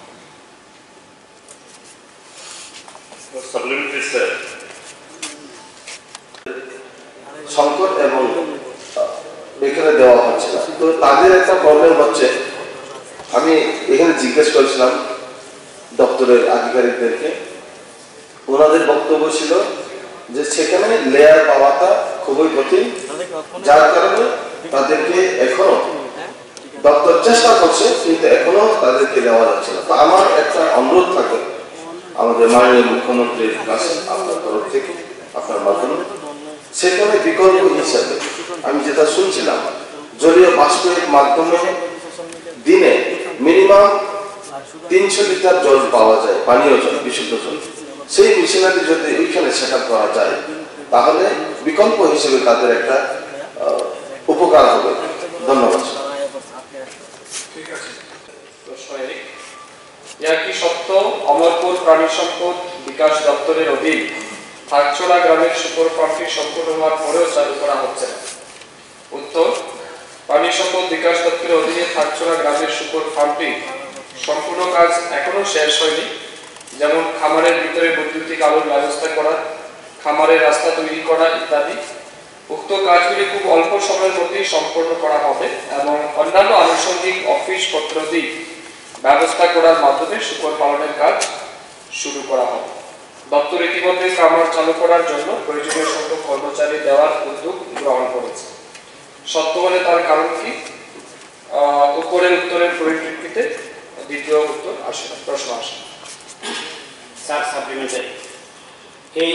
সংকট এবং এখানে দেওয়া হচ্ছে না, তো তাদের একটা প্রবলেম হচ্ছে। আমি এখানে জিজ্ঞেস করেছিলাম দপ্তরের আধিকারিকদেরকে, ওনাদের বক্তব্য ছিল যে সেখানে লেয়ার পাওয়াটা খুবই কঠিন, যার কারণে তাদেরকে এখনো দপ্তর চেষ্টা করছে কিন্তু এখনো তাদেরকে দেওয়া যাচ্ছে না। তো আমার একটা অনুরোধ থাকে আমাদের মাননীয় মুখ্যমন্ত্রীর কাছে আপনার তরফ থেকে, আপনার মাধ্যমে, সেখানে বিকল্প হিসাবে আমি যেটা শুনছিলাম জলীয় বাষ্পের মাধ্যমে দিনে মিনিমাম 300 লিটার জল পাওয়া যায়, পানীয় জল, বিশুদ্ধ জল। সেই মেশিনারি যদি ওইখানে সেট আপ করা যায় তাহলে বিকল্প হিসেবে তাদের একটা উপকার হবে। ধন্যবাদ। একই সত্য, অমরপুর প্রাণী সম্পদ বিকাশ দপ্তরের অধীন থাকছড়া গ্রামের সুপার ফার্মটি সম্পূর্ণ হওয়ার পরেও চালু করা হচ্ছে না। উত্তর, প্রাণী সম্পদ বিকাশ দপ্তরের অধীনে থাকছড়া গ্রামের সুপার ফার্মটি সম্পূর্ণ কাজ এখনো শেষ হয়নি। যেমন খামারের ভিতরে বৈদ্যুতিক আলোর ব্যবস্থা করা, খামারের রাস্তা তৈরি করা ইত্যাদি। উক্ত কাজগুলি খুব অল্প সময়ের মধ্যেই সম্পন্ন করা হবে এবং অন্যান্য আনুষঙ্গিক অফিস পত্রাদি ব্যবস্থা করার মাধ্যমে শূকর পালনের কাজ শুরু করা হবে। দপ্তর ইতিমধ্যে কামার চালু করার জন্য প্রয়োজনীয় সংখ্যক কর্মচারী দেওয়ার উদ্যোগ গ্রহণ করেছে। সত্য হলে তার কারণ কি? উপরের উত্তরের পরিপ্রেক্ষিতে দ্বিতীয় উত্তর আসে, প্রশ্ন আসে। স্যার সাপ্লিমেন্টারি এই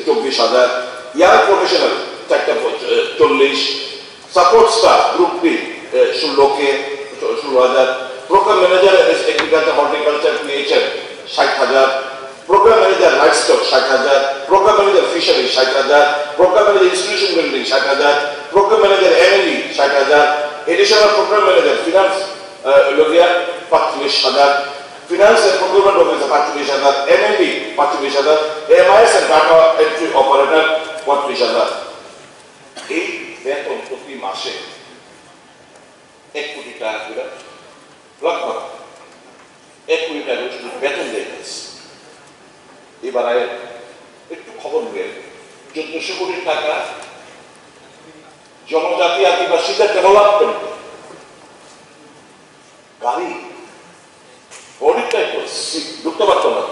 24,000 ইয়ার professional 40, support staff group B 16,000, programme manager agriculture horticulture PHM 60,000, programme manager livestock 60,000, programme manager fishery 60,000, programme manager institution building 60,000, programme manager MLE 60,000, additional programme manager finance 45,000, finance and procurement officer 45,000, MLE 45,000, MIS and data entry operator 35,000। এই বেতন প্রতি মাসে 1 কোটি টাকা করে লগভগ 1 কোটি টাকা বেতন দিয়ে গেছে। এবার একটু খবর নিয়ে 1400 কোটি টাকা জনজাতি আদিবাসীদের ডেভেলপমেন্ট গাড়ি অনেকটাই ঢুকতে পারত না,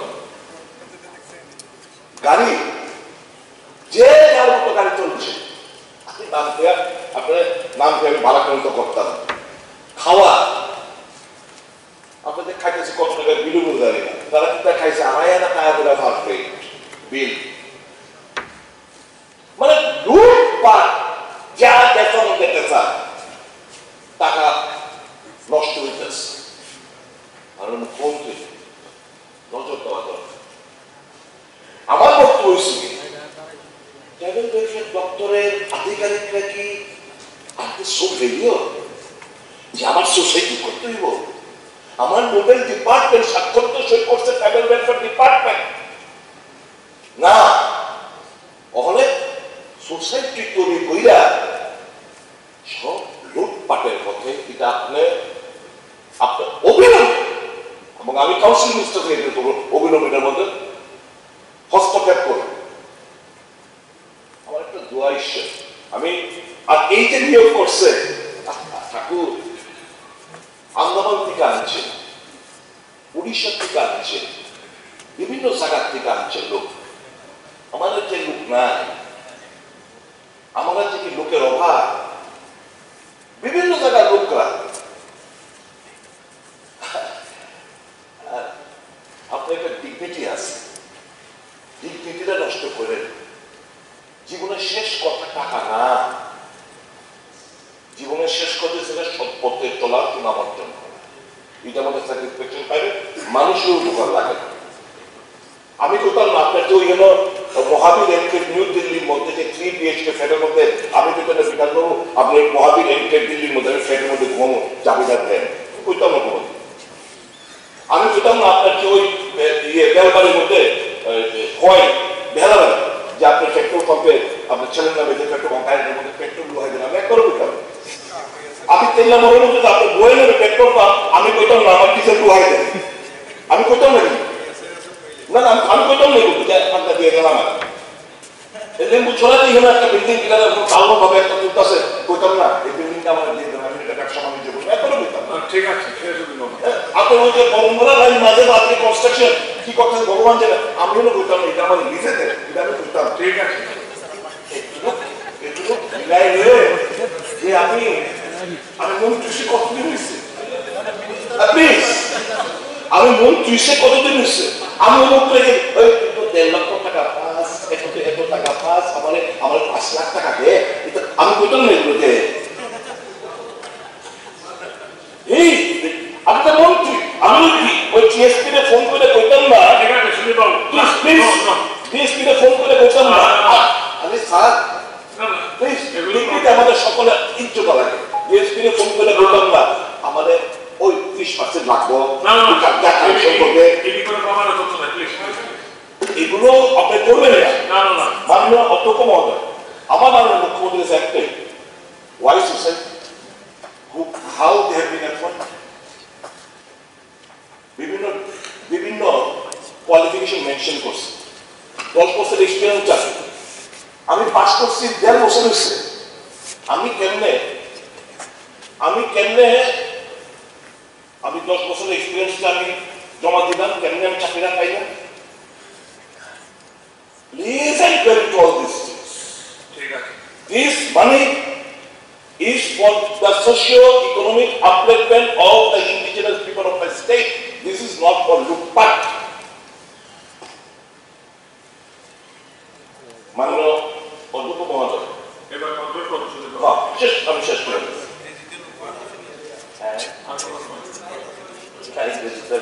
গাড়ি যে যার মতো গাড়ি চলছে। আপনার নাম দিয়ে আমি ভাড়া করে করতাম। খাওয়া আপনাদের খাইতেছে কত টাকা বিলও বলে দেয় না, তারা কিন্তু খাইছে 2,500 টাকা করে ভাগ পেয়ে বিল। মানে লুটপাট, যা বেতন দিতে চায় টাকা নষ্ট হইতেছে। আর মুখ্যমন্ত্রী নজর দেওয়া দরকার। আমার বক্তব্য হয়েছে ট্রাভেল ওয়েলফেয়ার দপ্তরের আধিকারিকরা কি আপনি সব রেডিও যে আমার সোসাইটি করতে হইব, আমার মোবাইল ডিপার্টমেন্ট স্বাক্ষর তো সই করছে ট্রাভেল ওয়েলফেয়ার ডিপার্টমেন্ট না, ওখানে সোসাইটি তৈরি কইরা সব লুটপাটের পথে এটা আপনার অবিলম্বে, এবং আমি কাউন্সিল মিনিস্টার থেকে অবিলম্বের মধ্যে হস্তক্ষেপ করি। আমার একটা দোয়া ইচ্ছে, আমি আর এই যে নিয়োগ করছে ঠাকুর আন্দামান থেকে আনছে, উড়িষ্যা থেকে আনছে, বিভিন্ন জায়গা থেকে আনছে লোক। আমাদের যে লোক নাই, আমাদের যে লোকের অভাব, বিভিন্ন জায়গার লোকরা। আপনার একটা ডিগনিটি আছে, ডিগনিটিটা নষ্ট করেন। জীবনের শেষ কথা টাকা না, জীবনের শেষ কথা সেটা সৎ পথে চলা, সুনাম অর্জন করা। এটা আমাদের স্যাটিসফ্যাকশন পাইবে, মানুষের উপকার লাগে। আমি কোথাও না আপনার যে ওই হলো মহাবীর এনকেট নিউ দিল্লির মধ্যে যে 3 BHK ফ্ল্যাটের মধ্যে আমি তো এটা বিকাশ করবো, আপনি মহাবীর এনকেট দিল্লির মধ্যে আমি ফ্ল্যাটের মধ্যে ঘুমাবো, চাবিদার দেন, কইতাম না কোনো। আমি কইতাম না আপনার যে ওই বেলবাড়ির মধ্যে হয় বেহালাবাড়ি যে আপনার পেট্রোল পাম্পে আপনার ছেলের নামে যে পেট্রোল পাম্প গাড়ির মধ্যে পেট্রোল লুহাই দেন, আমি একবারও কইতাম। আমি তেল্লা মনের মধ্যে আপনার বয়ে নেবে পেট্রোল পাম্প, আমি কইতাম না আমার ডিজেল লুহাই দেন, আমি কইতাম না। না না আমি কইতাম না, আপনার দিয়ে গেলাম। লেম্বু ছড়া দিয়ে এখানে একটা বিল্ডিং কিনারে ভালো ভাবে একটা তুলতেছে, কইতাম না এই বিল্ডিংটা আমার দিয়ে দেবেন, আমি এটা ব্যবসা বাণিজ্য করবো, একবারও কইতাম। ঠিক আছে, আপনার ওই যে বড়মোড়া লাইন মাঝে আপনি কনস্ট্রাকশন কি করতেন ভগবান জানে, আমি হলো কইতাম না, এটা আমার লিজে দেন, এটা আমি কইতাম। ঠিক আছে, এটুকু মিলাই যে আমি মন চুষে কতদিন হয়েছে, প্লিজ আমি মন চুষে কতদিন হয়েছে, আমি মুখ রেখে 1.5 লক্ষ টাকা পাস, এত টাকা পাস, আমার 5 লাখ টাকা দে, আমি কইতাম না এগুলো দে। এই আপনার মন্ত্রী আমি ওই টিএসপি তে ফোন করে কইতাম না, ঠিক আছে শুনি বাবু প্লিজ টিএসপি তে ফোন করে কইতাম না, আমি স্যার প্লিজ ডিগ্রিতে আমাদের সকলে ইজ্জত লাগে, টিএসপি তে ফোন করে কইতাম না আমাদের ওই 30% লাগবে না না সম্পর্কে এই কোনো প্রমাণ করতে না, প্লিজ এগুলো আপনি করবেন না। না না মাননীয় অধ্যক্ষ মহোদয়, আমার মাননীয় মুখ্যমন্ত্রী is active. Why society? How they have been appointed? বিভিন্ন কোয়ালিফিকেশন মেনশন করছে, 10 বছর এক্সপিরিয়েন্স আছে, আমি পাস করছি 1.5 বছর হয়েছে। আমি কেমনে 10 বছরের এক্সপিরিয়েন্সটা আমি জমা দিলাম, কেমনে আমি চাকরিটা পাইলাম? He is inquiring to all these things. This money is for the socio-economic upliftment of the indigenous people of my state. This is not for lutpat. মাননীয় অধ্যক্ষ মহোদয়, এবার কন্ট্রোল করুন। আমি শেষ করে দেব।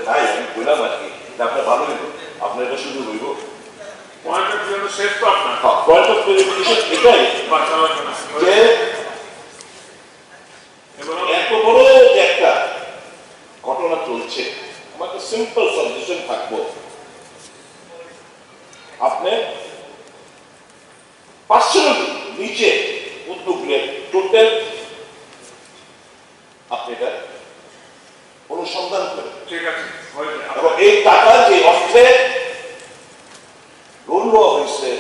নাই আমি বললাম আর কি, আপনার ভালো হইব, আপনার এটা শুধু হইব। পয়েন্ট অফ ভিউ শেষ তো আপনার। পয়েন্ট অফ ক্লারিফিকেশন এটাই যে এত বড় যে একটা ঘটনা চলছে, আমার একটা সিম্পল সাজেশন থাকবো, আপনি পার্সোনালি নিচে উদ্যোগ নিয়ে টোটাল আপনি এটা অনুসন্ধান করেন। ঠিক আছে, এবং এই টাকা যে অর্থে লোন নেওয়া হয়েছে,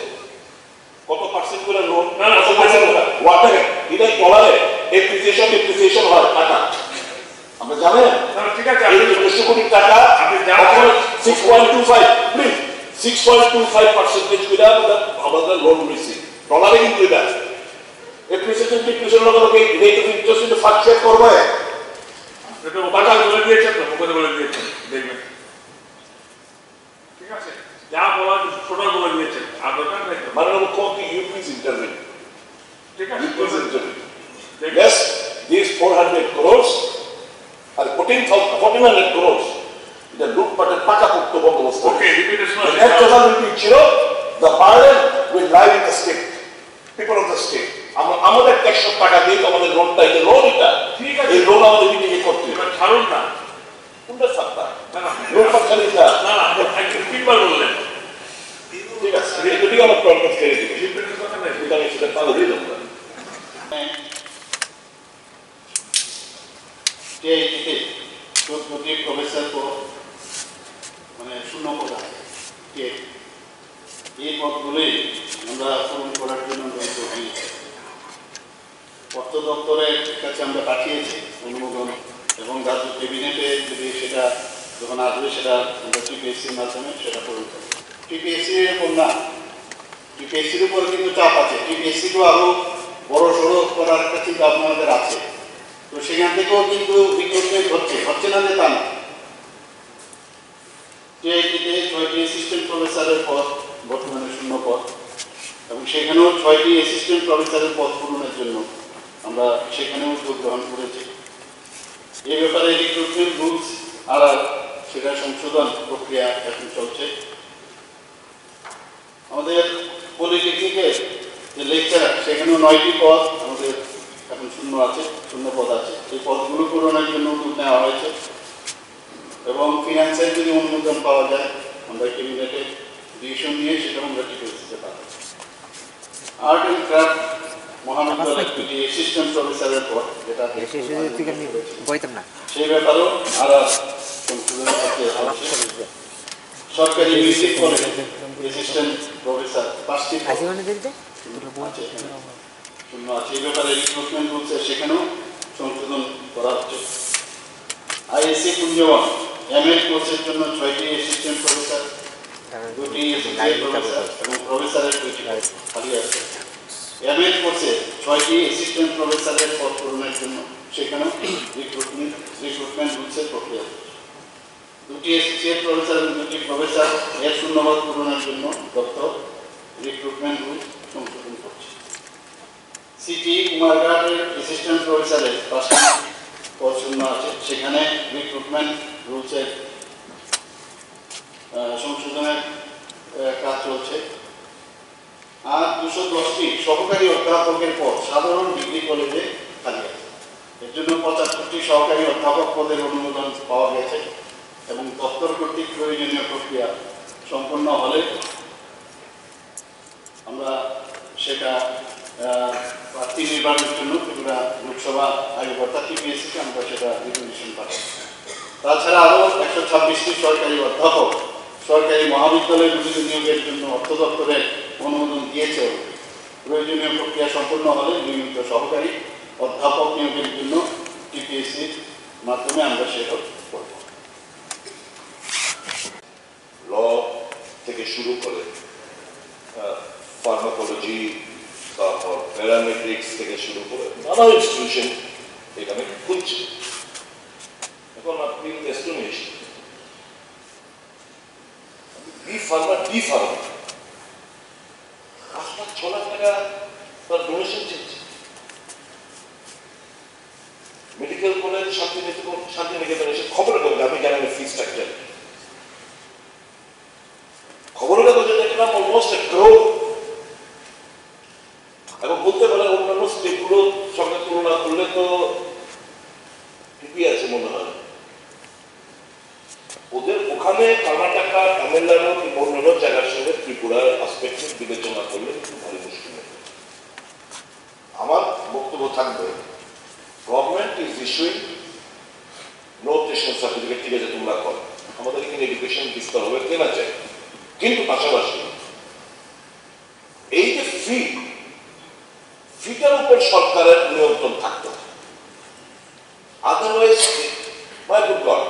কত পার্সেন্ট করে লোন, কত পার্সেন্ট ওয়াটারে, এটা ডলারে এপ্রিসিয়েশন হয় টাকা, আমরা জানেন। ঠিক আছে, এই 200 কোটি টাকা আপনি জানেন 6.25 প্লিজ 6.25% করে আমাদের লোন নিয়েছি ডলারে, কিন্তু এটা এপ্রিসিয়েশন লগে রেট অফ ইন্টারেস্ট কিন্তু ফ্লাকচুয়েট করবে। এটা টাকা বলে দিয়েছেন তো, মুখে বলে দিয়েছেন, দেখবেন। ঠিক আছে, যা বলা ছোট বলে দিয়েছেন, আর দরকার নেই। মাননীয় মুখ্যমন্ত্রী, ইউ প্লিজ ইন্টারভিউ। ঠিক আছে, please interview. Yes, these 400 crores আর 1400 crores এটা লুটপাটের পাকাপোক্ত বন্দোবস্ত। Okay, repetition আছে। That totality ছিল the burden will lie with the state, people of the state. আমাদের ট্যাক্সের টাকা দিয়ে আমাদের লোনটা, এই লোন এটা, ঠিক আছে, এই লোন আমাদের মিটিয়ে করতে হবে। ছাড়ুন না, কোনটা ছাড়তা? না না, লোনটা খালিটা না না, একটু তিনবার বললেন। ঠিক আছে, এটি আমার প্রবলেম করে দিবে। রিপিটেশন কথা নেই, এটা আমি সেটা পালন দিয়ে দেবো। টিআইটিতে 14টি প্রফেসর পদ মানে শূন্য পদ আছে। এই পদগুলি আমরা পূরণ করার জন্য অর্থ দপ্তরের কাছে আমরা পাঠিয়েছি অনুমোদন, এবং রাজ্য ক্যাবিনেটে যদি সেটা যখন আসবে সেটা আমরা টিপিএসসির মাধ্যমে সেটা পূরণ করব। টিপিএসসির এরকম না, টিপিএসসির উপর কিন্তু চাপ আছে, টিপিএসসিকেও আরও বড় সড়ো করার একটা চিন্তা ভাবনা আমাদের আছে। তো সেখান থেকেও কিন্তু রিক্রুটমেন্ট হচ্ছে না যে তা না। টিআইটিতে 6টি অ্যাসিস্ট্যান্ট প্রফেসরের পদ বর্তমানে শূন্য পদ, এবং সেখানেও 6টি অ্যাসিস্ট্যান্ট প্রফেসরের পদ পূরণের জন্য আমরা সেখানেও উদ্যোগ গ্রহণ করেছি। এই ব্যাপারে রিক্রুটমেন্ট রুলস আর সেটা সংশোধন প্রক্রিয়া এখন চলছে। আমাদের পলিটেকনিকের যে লেকচারার, সেখানেও 9টি পদ আমাদের এখন শূন্য পদ আছে। এই পদগুলো পূরণের জন্য উদ্যোগ নেওয়া হয়েছে, এবং ফিনান্সের যদি অনুমোদন পাওয়া যায় আমরা ক্যাবিনেটে ডিসিশন নিয়ে সেটা আমরা টিপিএসসিতে পাবো। আর্ট অ্যান্ড ক্রাফট মহাবিদ্যালয়ের দুটি অ্যাসিস্ট্যান্ট প্রফেসরের পদ, যেটা সেই ব্যাপারেও আর সংশোধন করতে হচ্ছে। সরকারি মিউজিক কলেজ অ্যাসিস্ট্যান্ট প্রফেসর 5টি শূন্য আছে। এই ব্যাপারে রিক্রুটমেন্ট রুলসে সেখানেও সংশোধন করা হচ্ছে। আইএসসি কুঞ্জবন এমএড কোর্সের জন্য 6টি অ্যাসিস্ট্যান্ট প্রফেসর, 2টি অ্যাসোসিয়েট প্রফেসর এবং প্রফেসরের 2টি খালি আছে। এমএড কোর্সে 6টি অ্যাসিস্ট্যান্ট প্রফেসরের পদ পূরণের জন্য সেখানেও রিক্রুটমেন্ট রুলসের প্রক্রিয়া। 2টি অ্যাসোসিয়েট প্রফেসর এবং 2টি প্রফেসর এর শূন্যপদ পূরণের জন্য দপ্তর রিক্রুটমেন্ট রুল সংশোধন করছে। সিটি কুমারঘাটের অ্যাসিস্ট্যান্ট প্রফেসরের 5টি পদ শূন্য আছে, সেখানে রিক্রুটমেন্ট রুলসের সংশোধনের কাজ চলছে। আর 210টি সহকারী অধ্যাপকের পদ সাধারণ ডিগ্রি কলেজে খালি আছে। এর জন্য 75টি সহকারী অধ্যাপক পদের অনুমোদন পাওয়া গেছে, এবং দপ্তর কর্তৃক প্রয়োজনীয় প্রক্রিয়া সম্পন্ন হলে আমরা সেটা প্রার্থী নির্বাচনের জন্য ত্রিপুরা লোকসভা আয়োগ অর্থাৎ টিপিএসসিকে আমরা সেটা রিকমেন্ডেশন পাঠাই। তাছাড়া আরও 126টি সরকারি অধ্যাপক সরকারি মহাবিদ্যালয়গুলিতে নিয়োগের জন্য অর্থ দপ্তরের অনুমোদন দিয়েছে। প্রয়োজনীয় প্রক্রিয়া সম্পন্ন হলে নিয়মিত সহকারী অধ্যাপক নিয়োগের জন্য টিপিএসসির মাধ্যমে আমরা সেটা করব। ল থেকে শুরু করে খুলছে। এখন আপনি এস্টোনিশ বি ফার্মার ডি ফার্মার 5-6 লাখ টাকা তার ডোনেশন চেয়েছে। মেডিকেল কলেজ শান্তিনিকেতন এসে খবরের কাগজে আমি জানি ফি স্ট্রাকচার, খবরের কাগজে দেখলাম অলমোস্ট এ ক্রোর। এবং বলতে পারেন অন্যান্য স্টেটগুলো সঙ্গে তুলনা করলে তো ঠিকই আছে মনে হয়। ওদের ওখানে কর্ণাটকা, তামিলনাড়ু কিংবা অন্যান্য জায়গার সঙ্গে ত্রিপুরার আসপেক্ট বিবেচনা করলে ভারী মুশকিল। আমার বক্তব্য থাকবে, government is issuing notation certificate, ঠিক আছে তোমরা করো, আমাদের এখানে এডুকেশন বিস্তার হবে কেনা চাই, কিন্তু পাশাপাশি এই যে ফিটার উপর সরকারের নিয়ন্ত্রণ থাকতে হবে। আদারওয়াইজ মাই গুড গড,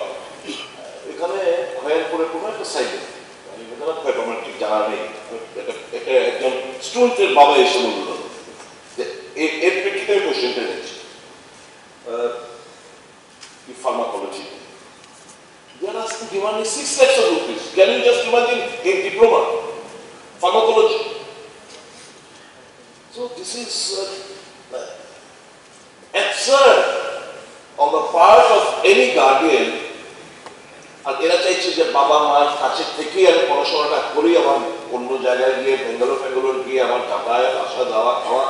এখানে ক্ষয়ের পরে কোনো একটা সাইডে আমার ঠিক জানা নেই, এটা একজন স্টুডেন্টের বাবা এসে বলল এর প্রেক্ষিতে আমি কোশ্চেনটা নিচ্ছি। Pharmacology. They are asking demanding 6 lakhs of rupees. Can you just imagine a diploma? Pharmacology. So this is absurd on the part of any guardian. আর এরা চাইছে যে বাবা মার কাছে থেকেই আমি পড়াশোনাটা করি, আমার অন্য জায়গায় গিয়ে বেঙ্গালোর গিয়ে আমার যাতায়াত আসা যাওয়া খাওয়া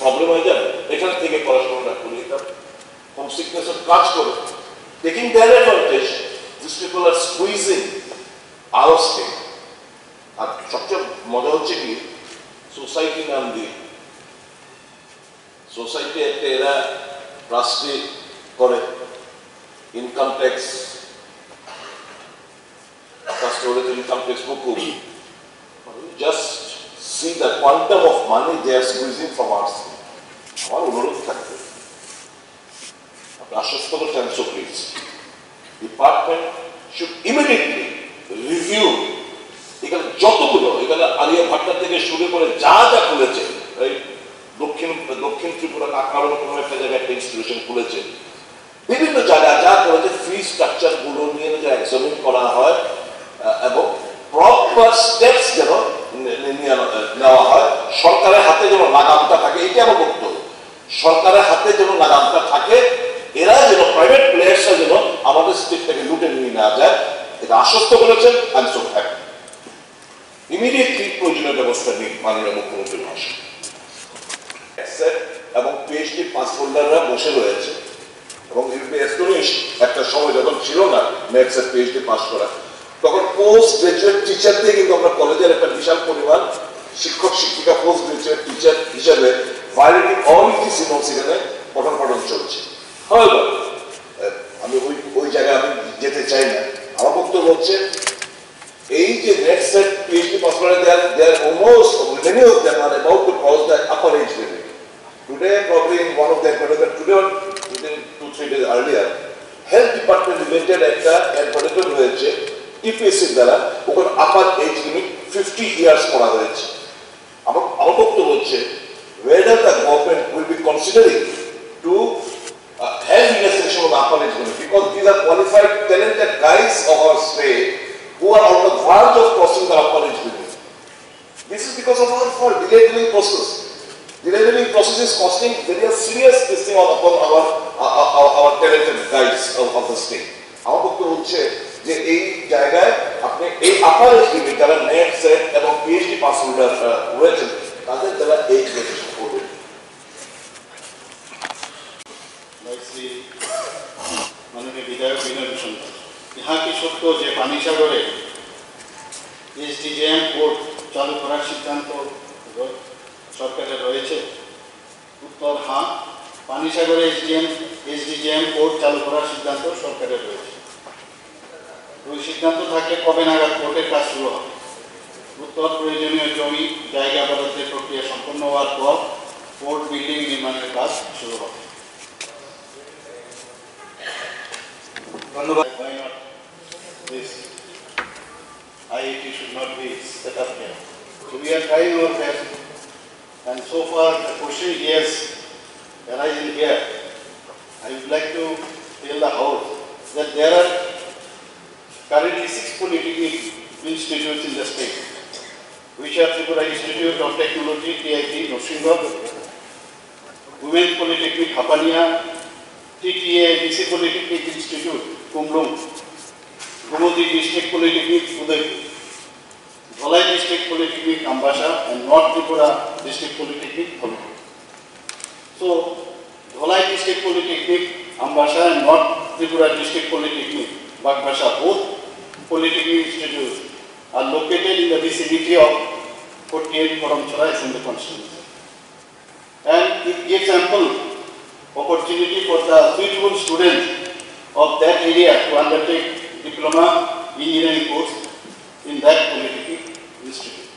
প্রবলেম হয়ে যাবে, এখান থেকে পড়াশোনাটা করি। এটা হোম সিকনেসের কাজ করে, taking their advantage, these people are squeezing our state. আর সবচেয়ে মজা হচ্ছে কি, সোসাইটি নাম দিয়ে সোসাইটি একটা এরা ট্রাস্টি করে, ইনকাম ট্যাক্স ইনকাম ট্যাক্স মুকুব, just see the quantum of money they are squeezing from our state. আমার অনুরোধ থাকবে, আশ্বস্ত করছেন, so please department should immediately review এখানে যতগুলো, এখানে আলিয়া ভাট্টা থেকে শুরু করে যা যা খুলেছে, দক্ষিণ ত্রিপুরা কাকারণ কোনো একটা জায়গায় একটা ইনস্টিটিউশন খুলেছে, বিভিন্ন জায়গায় যা করেছে ফি স্ট্রাকচার গুলো নিয়ে যে এক্সামিন করা হয় এবং প্রপার স্টেপস যেন নেওয়া হয়, সরকারের হাতে যেন লাগামটা থাকে, এটি আমার বক্তব্য। সরকারের হাতে যেন লাগামটা থাকে, এরা যেন প্রাইভেট প্লেয়ার্সরা যেন আমাদের স্টেট থেকে লুটে নিয়ে নেওয়া যায়, এটা আশ্বস্ত করেছেন। I am so happy. Immediately প্রয়োজনীয় ব্যবস্থা নিন মাননীয় মুখ্যমন্ত্রীর ভাষণ। এবং পিএইচডি পাস হোল্ডাররা বসে রয়েছে এবং একটা সময় যখন ছিল না নেটসের পিএইচডি পাস করা, তখন পোস্ট গ্রাজুয়েট টিচার দিয়ে কিন্তু আমরা কলেজের একটা বিশাল পরিমাণ শিক্ষক শিক্ষিকা পোস্ট গ্রাজুয়েট টিচার হিসেবে ভায়োলেটিং অল দিস নর্মস এখানে পঠন পাঠন চলছে। আমি ওই জায়গায় আমি যেতে চাই না। আমার বক্তব্য হচ্ছে এই যে নেক্সট সেট পিএইচডি পাস করে দেয়ার almost many of them are about to cross the upper age limit. Today probably in one of them, today or within 2-3 days earlier, health department related একটা অ্যাডভার্টাইজমেন্ট হয়েছে TPSC দ্বারা, ওখানে আপার age limit 50 years করা হয়েছে। আমার বক্তব্য হচ্ছে whether the government will be considering to have relaxation of the upper age limit, because these are qualified, talented guys of our state who are on the verge of crossing the upper age limit. This is because of our fault, delayed process. Delayed process is costing very serious this thing on our talented guys of the state. আমার বক্তব্য হচ্ছে যে এই জায়গায় আপনি এই আপার age limit যারা net set এবং পিএইচডি পাস হোল্ডার রয়েছেন তাদের দ্বারা এজ রেজিস্ট্রেশন করবেন। माननीय विधायक विनय भूषण, यहाँ की सत्य जो पानीसागरे एसडीजेएम कोर्ट चालू करार सिद्धांत सरकार रही है, उत्तर हाँ, पानीसागरे एसडीजेएम कोर्ट चालू करार सिद्धांत सरकार रही है। ওই সিদ্ধান্ত থাকলে কবে নাগাদ কোর্টের কাজ শুরু হবে? উত্তর প্রয়োজনীয় জমি জায়গা বরাদ্দের প্রক্রিয়া সম্পন্ন হওয়ার পর কোর্ট বিল্ডিং নির্মাণের কাজ শুরু হবে। ধন্যবাদ। Why not this IIT should not be set up here? So we are trying our best, and so far the question is arising here I would like to tell the House that there are currently 6 polytechnic institutes in the state, which are Tripura Institute of Technology, TIT, Norsingha, Women Polytechnic, Hapania, TTA, DC Polytechnic Institute, Kumlung, Gumodi District Polytechnic, Udaipur, Dholai District Polytechnic, Ambasha, and North Tripura District Polytechnic, Dholai. So, Dholai District Polytechnic, Ambasha, and North Tripura District Polytechnic, Bagbasha, both polytechnic institutes are located in the vicinity of 48 Paramchara Assembly constituency. And it gives ample opportunity for the suitable students of that area to undertake diploma engineering course in that polytechnic institute.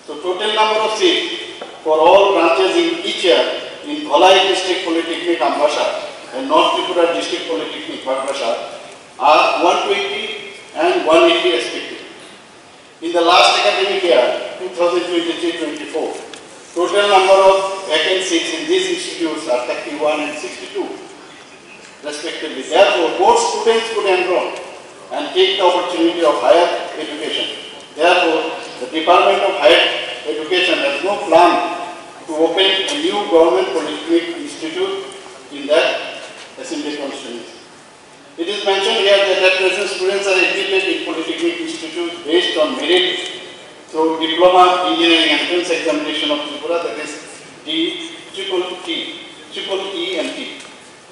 So total number of seats for all branches in each year in Dholai District Polytechnic, Ambasha, and North Tripura District Polytechnic, Bagbasha, are 120 and 180 respectively. In the last academic year, 2023-24, total number of vacant seats in these institutes are 31 and 62 respectively. Therefore, more students could enroll and take the opportunity of higher education. Therefore, the Department of Higher Education has no plan to open a new government polytechnic institute in that assembly constituency. It is mentioned here that at present students are admitted in polytechnic institutes based on merit through diploma engineering entrance examination of Tripura, that is DEEE and T.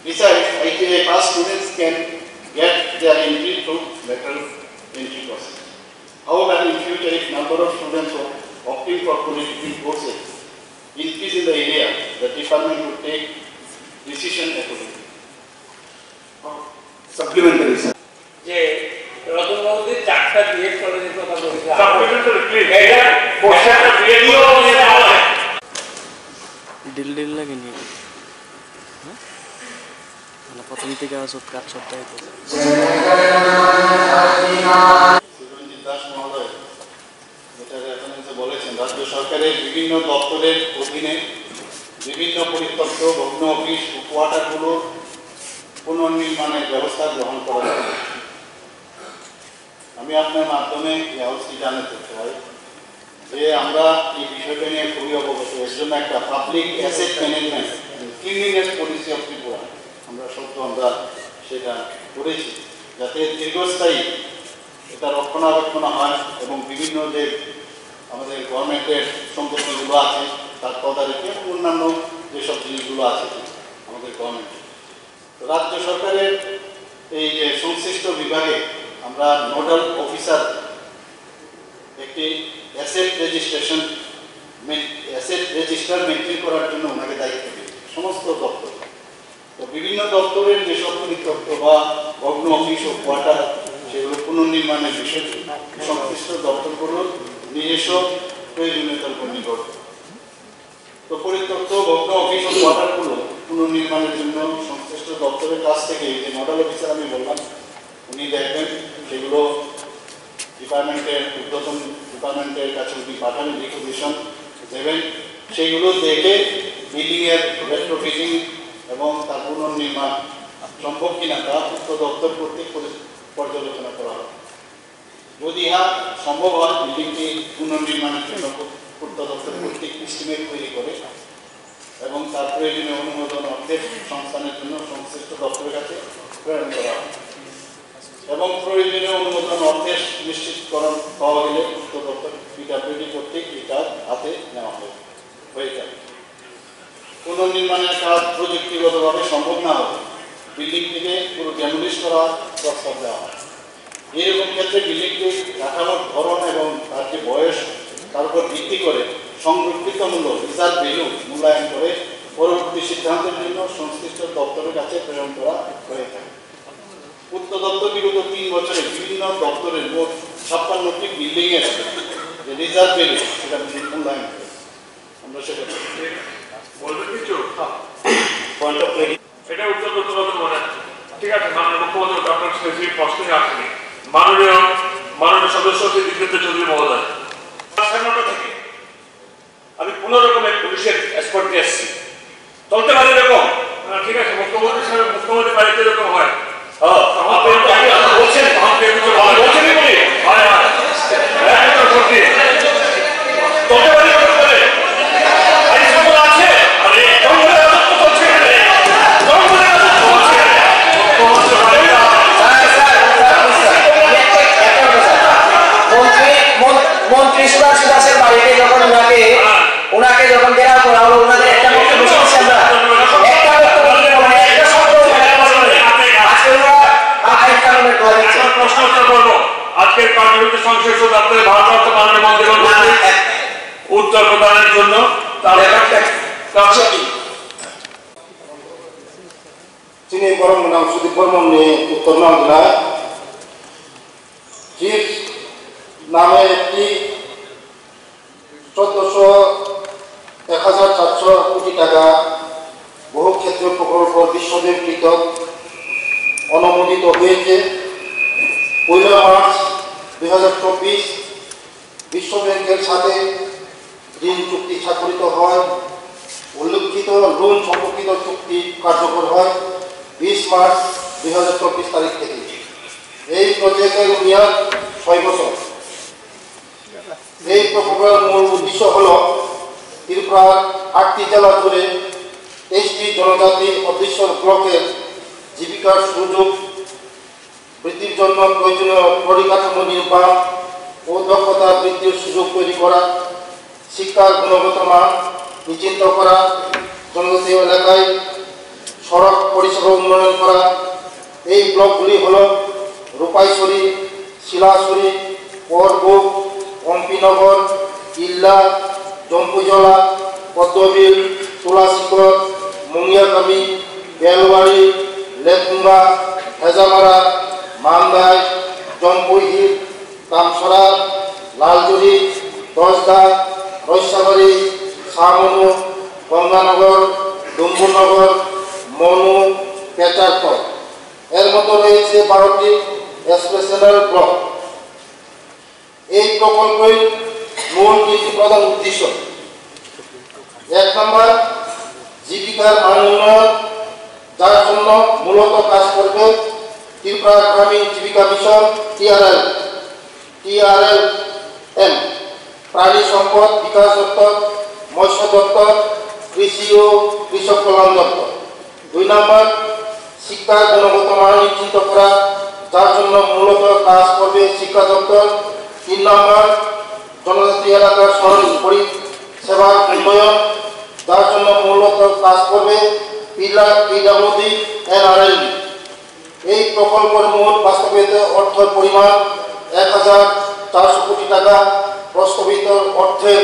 Besides, ITI pass students can get their entry through lateral entry process. However, in future, if number of students opting for polytechnic courses increase in the area, the department would take decision accordingly. Supplementary, sir. যে রতন বাবুদের 4টা B Ed কলেজের কথা বলেছে। Supplementary please. এটা পোস্টারটা B Ed কলেজে দেওয়া হয়। ডিল লাগে নি। হ্যাঁ? মানে প্রথম থেকে আসো কাজ সপ্তাহে তো। সুরঞ্জিত দাস মহোদয় যেটা রেফারেন্সে বলেছেন, রাজ্য সরকারের বিভিন্ন দপ্তরের অধীনে বিভিন্ন পরিত্যক্ত ভগ্ন অফিস ও কোয়ার্টারগুলো পুনর্নির্মাণের ব্যবস্থা গ্রহণ করা হবে। আমি আপনার মাধ্যমে এই হাউসটি জানাতে চাই যে আমরা এই বিষয়টা নিয়ে খুবই অবগত। এর জন্য একটা public asset management cleanliness policy of Tripura আমরা সেটা করেছি, যাতে দীর্ঘস্থায়ী এটা রক্ষণাবেক্ষণ হয় এবং বিভিন্ন যে আমাদের গভর্নমেন্টের সম্পত্তিগুলো আছে তার তদারকি এবং অন্যান্য যেসব জিনিসগুলো আছে আমাদের গভর্নমেন্টের। রাজ্য সরকারের এই যে সংশ্লিষ্ট বিভাগে আমরা নোডাল অফিসার একটি অ্যাসেট রেজিস্টার মেনটেন করার জন্য ওনাকে দায়িত্ব দিয়েছে সমস্ত দপ্তর। তো বিভিন্ন দপ্তরের যেসব পরিত্যক্ত বা ভগ্ন অফিস ও কোয়ার্টার সেগুলো পুনর্নির্মাণের বিষয়ে সংশ্লিষ্ট দপ্তরগুলোর নিজস্ব প্রয়োজনীয়তার উপর নির্ভর করে। তো পরিত্যক্ত ভগ্ন অফিস ও কোয়ার্টারগুলো পুনর্নির্মাণের জন্য সংশ্লিষ্ট দপ্তরের কাছ থেকে যে নোডাল অফিসার আমি বললাম উনি দেখবেন, সেগুলো ডিপার্টমেন্টের ঊর্ধ্বতন ডিপার্টমেন্টের কাছে উনি পাঠান, রিকোজিশন দেবেন, সেইগুলো দেখে বিল্ডিংয়ের রেট্রোফিটিং এবং তার পুনর্নির্মাণ সম্ভব কিনা তা উক্ত দপ্তর কর্তৃক পর্যালোচনা করা হবে। যদি ইহা সম্ভব হয়, বিল্ডিংটি পুনর্নির্মাণের জন্য উক্ত দপ্তর কর্তৃক এস্টিমেট তৈরি করে এবং তার প্রয়োজনীয় অনুমোদন অর্থের সংস্থানের জন্য সংশ্লিষ্ট দপ্তরের কাছে প্রেরণ করা হবে এবং প্রয়োজনীয় অনুমোদন অর্থের নিশ্চিতকরণ পাওয়া গেলে উক্ত দপ্তর পিডব্লিউডি কর্তৃক এই কাজ হাতে নেওয়া হয়ে যাবে। পুনর্নির্মাণের কাজ প্রযুক্তিগতভাবে সম্ভব না হবে বিল্ডিংটিকে পুরো ডেমোলিশ করার প্রস্তাব দেওয়া হয়। এইরকম ক্ষেত্রে বিল্ডিংটির কাঠামোর ধরন এবং তার যে বয়স তার উপর ভিত্তি করে সংরক্ষিত মূল্য রিজার্ভ ভ্যালু মূল্যায়ন করে পরবর্তী সিদ্ধান্তের জন্য সংশ্লিষ্ট দপ্তরের কাছে প্রেরণ করা হয়ে থাকে। উক্ত দপ্তর বিগত 3 বছরে বিভিন্ন দপ্তরের মোট 56টি বিল্ডিংয়ের যে রিজার্ভ ভ্যালু সেটা মূল্যায়ন করে আমরা সেটা বলবেন কিছু পয়েন্ট অফ এটা উত্তর করতে পারবো মনে ঠিক আছে। মাননীয় মুখ্যমন্ত্রী ডক্টর স্পেসিফিক প্রশ্নই আসেনি। মাননীয় সদস্য শ্রী দীপেন্দ্র চৌধুরী মহোদয়, 9টা থেকে আমি 15 রকমের পুলিশের এক্সপার্ট এসেছি, চলতে পারে এরকম ঠিক আছে, মুখ্যমন্ত্রী সাহেব মুখ্যমন্ত্রী বাড়িতে এরকম হয়। মন্ত্রী সুভাষ দাসের বাড়িতে যখন ওনাকে যখন দেওয়া করা হলো, ওনাদের একটা বক্তব্য শুনছি আমরা, একটা বক্তব্য একটা শব্দ প্রশ্ন উত্তর করবো। আজকের কার্যসূচি সংশ্লিষ্ট দপ্তরে ভারপ্রাপ্ত মাননীয় মন্ত্রী উত্তর প্রদানের জন্য তিনি বরং নাম সুদীপ বর্মন নিয়ে উত্তর জেলায় চিফ নামে একটি 14,400 কোটি টাকা বহুক্ষেত্রীয় প্রকল্প বিশ্বব্যাপী অনুমোদিত হয়েছে। 1 মার্চ 2024 বিশ্বব্যাংকের সাথে ঋণ চুক্তি স্বাক্ষরিত হয়। উল্লেখিত লোন সম্পর্কিত চুক্তি কার্যকর হয় 20 মার্চ 2024 তারিখ থেকে। এই প্রজেক্টের মেয়াদ 6 বছর। এই প্রকল্পের মূল উদ্দেশ্য হল ত্রিপুরার 8টি জেলা জুড়ে 23টি জনজাতি অধ্যুষিত ব্লকের জীবিকার সুযোগ বৃদ্ধির জন্য প্রয়োজনীয় পরিকাঠামো নির্মাণ ও দক্ষতা বৃদ্ধির সুযোগ তৈরি করা, শিক্ষার গুণগত মান নিশ্চিত করা, জনজাতি এলাকায় সড়ক পরিষেবা উন্নয়ন করা। এই ব্লকগুলি হল রূপাইছড়ি, শিলাছড়ি, পরবুক, অম্পিনগর, ইল্লা, জম্পুজলা, পদ্মবিল, তুলাশিকর, মুঙ্গিয়াকামি, বেলবাড়ি, লেকুঙ্গা, হেজামারা, মান্দাই, জম্পুইহির, কামসরা, লালজুরি, দশদা, রৈসাবাড়ি, শাহমনু, গঙ্গানগর, ডুম্বুরনগর, মনু, পেচারকর। এর মতো রয়েছে 12টি এক্সপ্রেশনাল ব্লক। এই প্রকল্পের মূল 3টি প্রধান উদ্দেশ্য: 1 নম্বর, জীবিকার মান উন্নয়ন, যার জন্য মূলত কাজ করবে ত্রিপুরা গ্রামীণ জীবিকা মিশন TRLM, প্রাণী সম্পদ বিকাশ দপ্তর, মৎস্য দপ্তর, কৃষি ও কৃষক কল্যাণ দপ্তর। 2 নম্বর, শিক্ষার গুণগত মান নিশ্চিত করা, যার জন্য মূলত কাজ করবে শিক্ষা দপ্তর। 3 নম্বর, জনজাতি এলাকার সড়ক পরিষেবার উন্নয়ন, যার জন্য মূলত কাজ করবে PWD NRLD। এই প্রকল্পের মোট বাস্তবায়িত অর্থের পরিমাণ 1,400 কোটি টাকা। প্রস্তাবিত অর্থের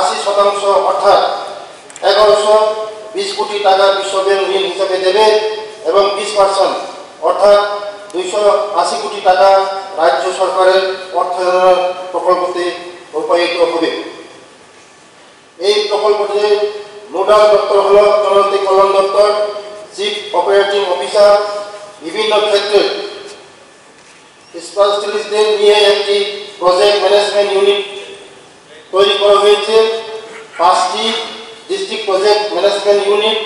80% অর্থাৎ 1,120 কোটি টাকা বিশ্বব্যাংক ঋণ হিসেবে দেবে এবং 20% অর্থাৎ 280 কোটি টাকা রাজ্য সরকারের অর্থায়ন প্রকল্পতে রূপায়িত হবে। এই প্রকল্পটির নোডাল দপ্তর হল জনজাতি কল্যাণ দপ্তর। চিফ অপারেটিং অফিসার বিভিন্ন ক্ষেত্রে স্পেশালিস্টদের নিয়ে একটি প্রজেক্ট ম্যানেজমেন্ট ইউনিট তৈরি করা হয়েছে। 5টি ডিস্ট্রিক্ট প্রজেক্ট ম্যানেজমেন্ট ইউনিট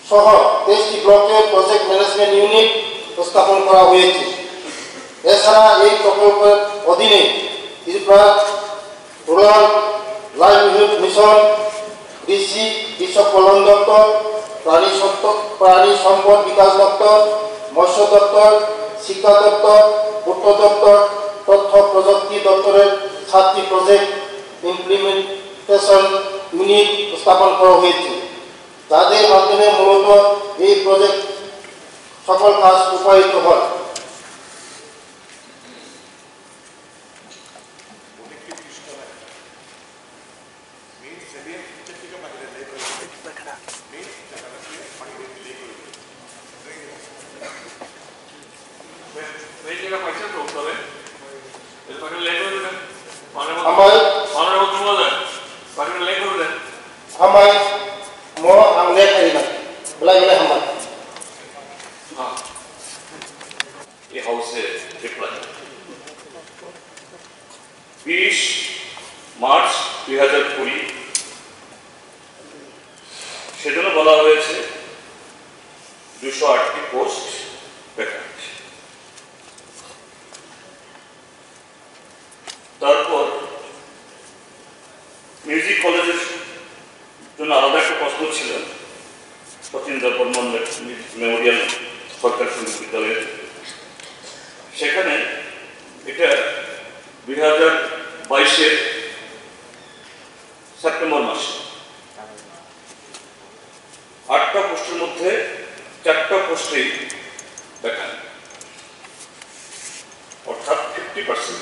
সহ 23টি ব্লকের প্রজেক্ট ম্যানেজমেন্ট ইউনিট স্থাপন করা হয়েছে। এছাড়া এই প্রকল্পের অধীনে ত্রিপুরা রুরাল লাইভলিহুড মিশন, কৃষি কৃষক কল্যাণ দপ্তর, প্রাণী সম্পদ বিকাশ দপ্তর, মৎস্য দপ্তর, শিক্ষা দপ্তর, পূর্ত দপ্তর, তথ্য প্রযুক্তি দপ্তরের 7টি প্রজেক্ট ইমপ্লিমেন্টেশন ইউনিট স্থাপন করা হয়েছে, যাদের মাধ্যমে মূলত এই প্রজেক্ট সকল কাজ রূপায়িত হয়। মার্চ 2020 সেজন্য বলা হয়েছে 40 পোস্ট ভ্যাকান্ট। তারপর মিউজিক কলেজের জন্য আলাদা একটা প্রশ্ন ছিল, সচিন্দ্র বর্মন মেমোরিয়াল সরকারি সঙ্গীত বিদ্যালয়ের। সেখানে এটা 2022-এর সেপ্টেম্বর মাসে 8টা পোস্টের মধ্যে 4টা পোস্টেই ভ্যাকান্ট, অর্থাৎ 50%।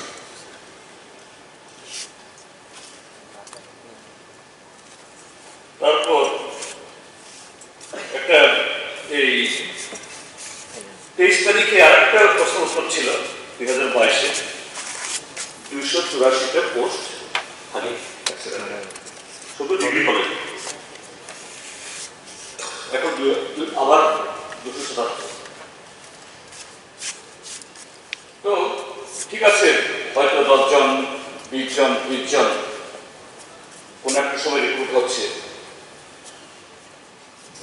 তারপর একটা এই 23 তারিখে আরেকটা প্রশ্ন উত্তর ছিল 2022-এ 284টা পোস্ট খালি শুধু ডিগ্রি কলেজ। এখন আবার 277। তো ঠিক আছে, হয়তো 10 জন 20 জন 20 জন কোন একটা সময় রিক্রুট হচ্ছে।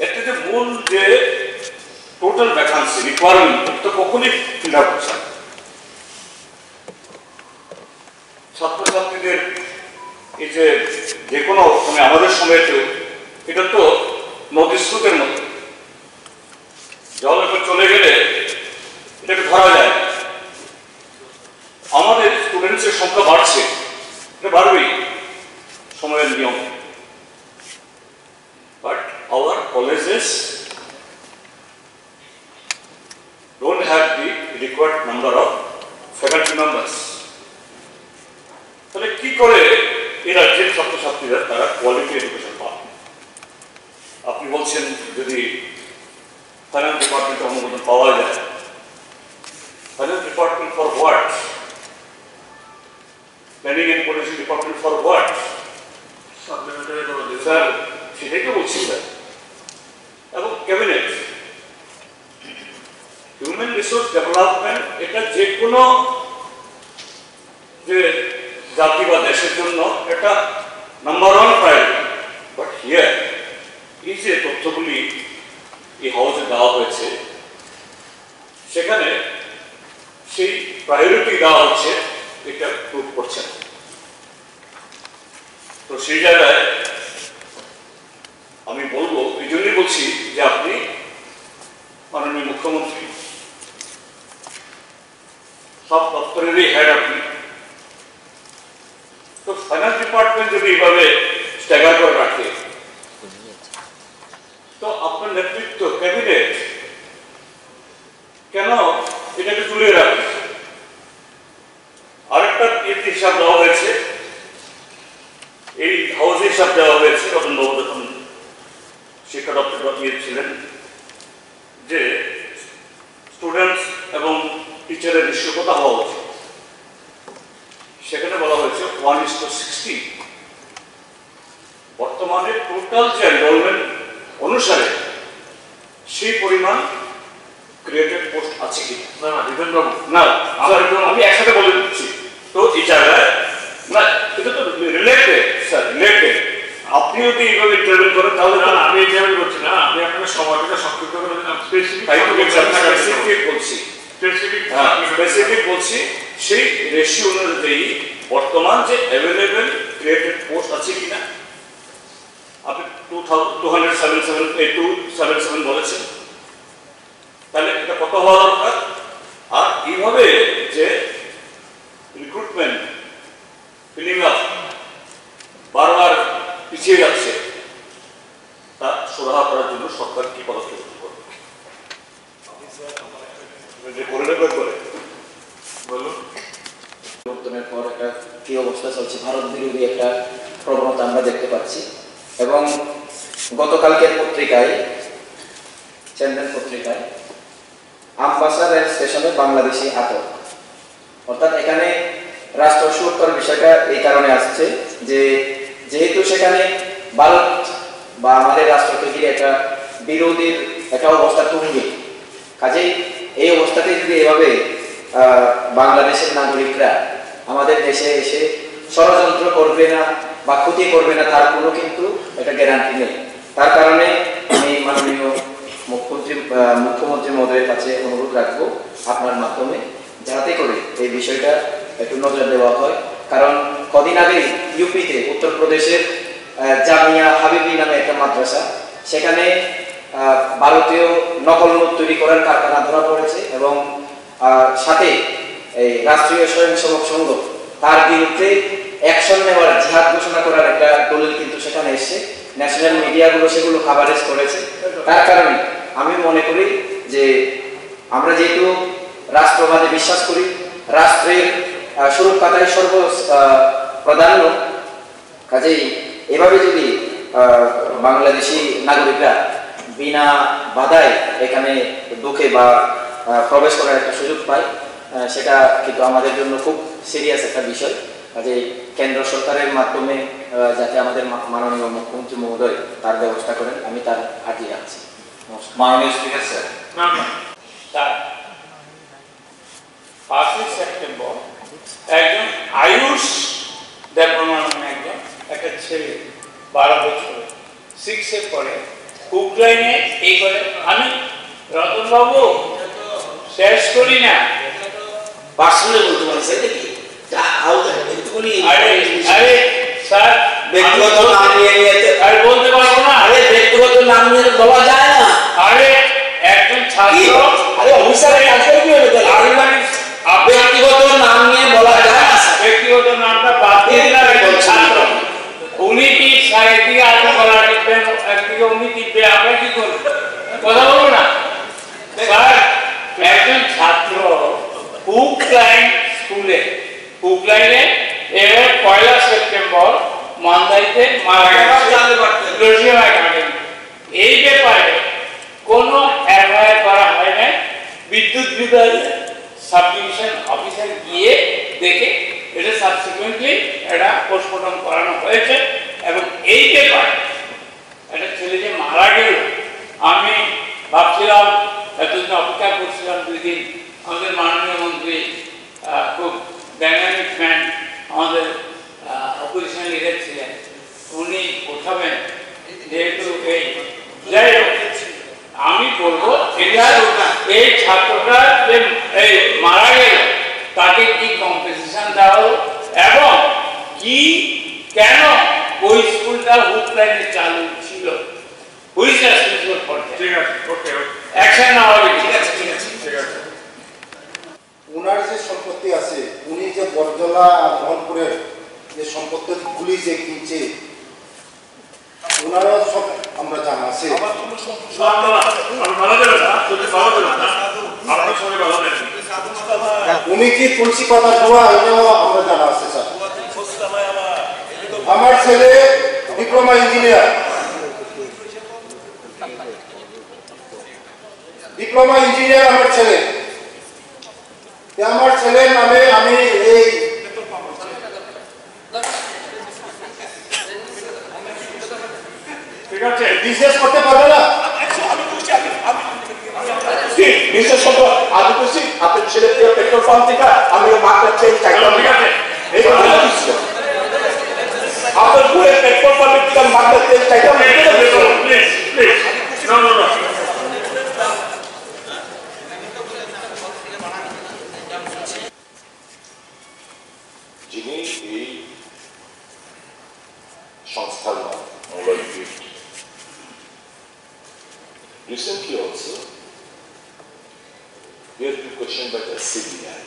একটা যে মূল যে টোটাল ভ্যাকান্সি রিকোয়ারমেন্ট তো কখনই ফিল আপ হচ্ছে না। ছাত্রছাত্রীদের এই যে কোনো মানে আমাদের সময়তেও এটা তো নদীর স্রোতের মতো, জল একবার চলে গেলে এটাকে ধরা যায়। আমাদের স্টুডেন্টসের সংখ্যা বাড়ছে, এটা বাড়বেই সময়ের নিয়ম। But our colleges don't have the required number of faculty members. তাহলে কি করে এরা যে ছাত্রছাত্রীরা তারা কোয়ালিটি এডুকেশন পায়? আপনি বলছেন যদি ফাইন্যান্স ডিপার্টমেন্টে অনুমোদন পাওয়া যায়, finance department for what? Planning and policy department for what? Sir সেটাই তো বলছি স্যার। এবং ক্যাবিনেট হিউম্যান রিসোর্স ডেভেলপমেন্ট এটা যে কোনো যে জাতি বা দেশের জন্য এটা নাম্বার 1 প্রায়োরিটি। বাট হিয়ার এই যে তথ্যগুলি এই হাউসে দেওয়া হয়েছে সেখানে সেই প্রায়োরিটি দেওয়া হচ্ছে এটা প্রুভ করছে না। তো সেই জায়গায় আমি বলবো, এই জন্যই বলছি যে আপনি মাননীয় মুখ্যমন্ত্রী, সব দপ্তরেরই হেড আপনি, তো ফাইন্যান্স ডিপার্টমেন্ট যদি এইভাবে স্ট্যাগার করে রাখে তো আপনার নেতৃত্ব ক্যাবিনেট কেন এটাকে ঝুলিয়ে রাখে? আরেকটা হিসাব দেওয়া হয়েছে, এই হাউসে হিসাব দেওয়া হয়েছে রতনবাবু যখন শিক্ষা দপ্তর ছিলেন, যে স্টুডেন্টস এবং টিচারের রেশিও কত হওয়া উচিত। সেখানে বলা হয়েছে 1:60। বর্তমানে টোটাল যে এনরোলমেন্ট অনুসারে সেই পরিমাণ ক্রিয়েটেড পোস্ট আছে কি না? জিতেন্দ্রবাবু না, আমি একসাথে বলে দিচ্ছি। তো এই জায়গায় না, এটা তো রিলেটেড স্যার, রিলেটেড। আপনি যদি এইভাবে ইন্টারভিউ করেন তাহলে না, আমি ইন্টারভিউ করছি না, আমি আপনাকে সময়টাকে সংক্ষিপ্ত করে স্পেসিফিক বলছি, স্পেসিফিক বলছি। সেই রেশিও অনুযায়ী বর্তমান যে অ্যাভেলেবেল ক্রিয়েটেড পোস্ট আছে কিনা। আপনি 277 বলেছেন, তাহলে এটা কত হওয়া দরকার? আর এইভাবে যে রিক্রুটমেন্ট ফিলিং আপ বারবার পিছিয়ে যাচ্ছে, তা সুরাহা করার জন্য সরকার কি পদক্ষেপ করবে? পরিবর্তনের পর একটা কি অবস্থা চলছে, ভারত বিরোধী একটা প্রবণতা আমরা দেখতে পাচ্ছি। এবং গতকালকের পত্রিকায়, চ্যানেল পত্রিকায়, আমবাসা রেল স্টেশনে বাংলাদেশি আটক। অর্থাৎ এখানে রাষ্ট্র সুরক্ষার বিষয়টা এই কারণে আসছে যে যেহেতু সেখানে ভারত বা আমাদের রাষ্ট্রকে ঘিরে একটা বিরোধীর একটা অবস্থা তুঙ্গে, কাজেই এই অবস্থাতে যদি এভাবে বাংলাদেশের নাগরিকরা আমাদের দেশে এসে ষড়যন্ত্র করবে না বা ক্ষতি করবে না তার কোনো কিন্তু একটা গ্যারান্টি নেই। তার কারণে আমি মাননীয় মুখ্যমন্ত্রী মহোদয়ের কাছে অনুরোধ রাখবো আপনার মাধ্যমে, যাতে করে এই বিষয়টা একটু নজর দেওয়া হয়। কারণ কদিন আগে ইউপিতে উত্তরপ্রদেশের জামিয়া হাবিবি নামে একটা মাদ্রাসা, সেখানে ভারতীয় নকল নোট তৈরি করার কারখানা ধরা পড়েছে এবং সাথে এই রাষ্ট্রীয় স্বয়ংসেবক সংঘ তার বিরুদ্ধে অ্যাকশন নেওয়ার, জিহাদ ঘোষণা করার একটা দলিল কিন্তু সেখানে এসছে। ন্যাশনাল মিডিয়াগুলো সেগুলো কাভারেজ করেছে। তার কারণে আমি মনে করি যে আমরা যেহেতু রাষ্ট্রবাদে বিশ্বাস করি, রাষ্ট্রের সুরক্ষাটাই প্রাধান্য, কাজেই এভাবে যদি বাংলাদেশি নাগরিকরা বিনা বাধায় এখানে ঢুকে বা প্রবেশ করার একটা সুযোগ পায়, সেটা কিন্তু আমাদের জন্য খুব সিরিয়াস একটা বিষয়। কাজেই কেন্দ্র সরকারের মাধ্যমে যাতে আমাদের মাননীয় মুখ্যমন্ত্রী মহোদয় তার ব্যবস্থা করেন, আমি তার আর্জি রাখছি। মাননীয় স্পিকার স্যার, 5ই সেপ্টেম্বর একজন আয়ুষ দেববর্মা নামে একটা ছেলে 12 বছর 6-এ পড়ে, উক্রেনে এই করে। আমি রতনবাবু শেষ করি না, পার্সোনালি বলতে পারছি নাকি? আরে স্যার, ব্যক্তিগত নাম নিয়ে আরে বলতে পারবো না। আরে ব্যক্তিগত নাম নিয়ে বলা যায় না। আরে একজন ছাত্র, আরে অফিসারের কাছে কি হবে? ব্যক্তিগত নাম নিয়ে বলা যায় না। ব্যক্তিগত নামটা বাদ দিয়ে দিলাম। একজন ছাত্র, উনি কি একদিকে আপনি বলা টিপবেন, একদিকে উনি টিপবে, আমরা কি করবো? কথা বলবো না স্যার। একজন ছাত্র হুকলাইন স্কুলে, হুকলাইনে এবার 1 সেপ্টেম্বর মান্দাইতে মারা গেছে। এই ব্যাপারে কোনো এফআইআর করা হয় না। বিদ্যুৎ বিভাগে সাব ডিভিশন অফিসার গিয়ে দেখে এটা সাবসিকুয়েন্টলি এটা পোস্টমর্টম করানো হয়েছে। এবং এই ব্যাপারে একটা ছেলে যে মারা গেল, আমি ভাবছিলাম, এতদিন অপেক্ষা করছিলাম 2 দিন, আমাদের মাননীয় মন্ত্রী খুব ডাইনামিক ম্যান, আমাদের অপোজিশন লিডার ছিলেন, উনি উঠাবেন। যেহেতু যাই হোক, আমি বলবো এই ছাত্রটা যে এই মারা গেল তাকে কি কম্পেনসেশন দেওয়া হলো এবং কি কেন ওই স্কুলটা হুকলাইনে চালু ছিল, অ্যাকশন না হবে। ঠিক আছে, ঠিক আছে, ঠিক আছে। ওনার যে সম্পত্তি আছে, উনি যে বরজলা মোহনপুরের যে সম্পত্তিগুলি যে কিনছে, ওনারও সব আমরা জানা আছে। উনি কি তুলসী পাতা ধোয়া, এটাও আমরা জানা আছে স্যার। আমার ছেলে ডিপ্লোমা ইঞ্জিনিয়ার, আমার ছেলে, আমার ছেলের নামে আমি এই বিজনেস করতে পারবে না। বিশেষ করে আমি বলছি আপনার ছেলে পেট্রোল পাম্প থেকে আমি মাত্রা চেঞ্জ চাইতাম। আপনার পুরো পেট্রোল পাম্পের থেকে মাত্রা চেঞ্জ চাইতাম। যিনি এই সংস্থার নাম recently also we have been questioned by the CBI.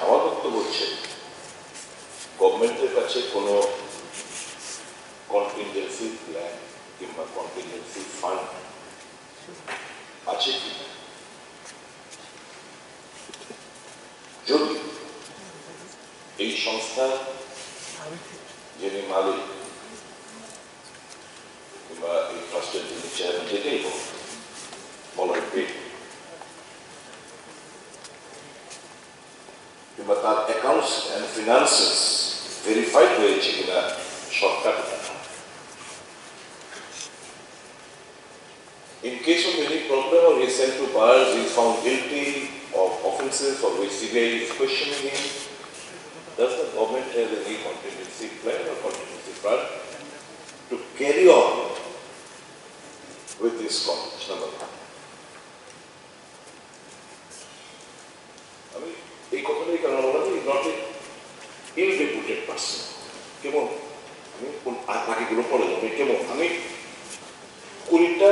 আমার বক্তব্য হচ্ছে গভর্নমেন্টের কাছে কোনো কন্টিনজেন্সি প্ল্যান কিংবা কন্টিনজেন্সি ফান্ড আছে কি? যদি এই সংস্থা যিনি মালিক কিংবা এই ট্রাস্টের যিনি চেয়ারম্যান, যেটাই হোক বলার পেট কিংবা তার অ্যাকাউন্টস অ্যান্ড ফিনান্সেস ভেরিফাইড হয়েছে কিনা সরকার। In case of any problem or he is sent to bars, he is found guilty of offences for which CBI is questioning him, does the government have any contingency plan or contingency fund? to carry on with this college, number one. I mean, এই কথাটাই কারণ বলা যায় not a ইনরেপুটেড person কেমন আমি বাকিগুলো পড়ে যাবো কেমন আমি 20টা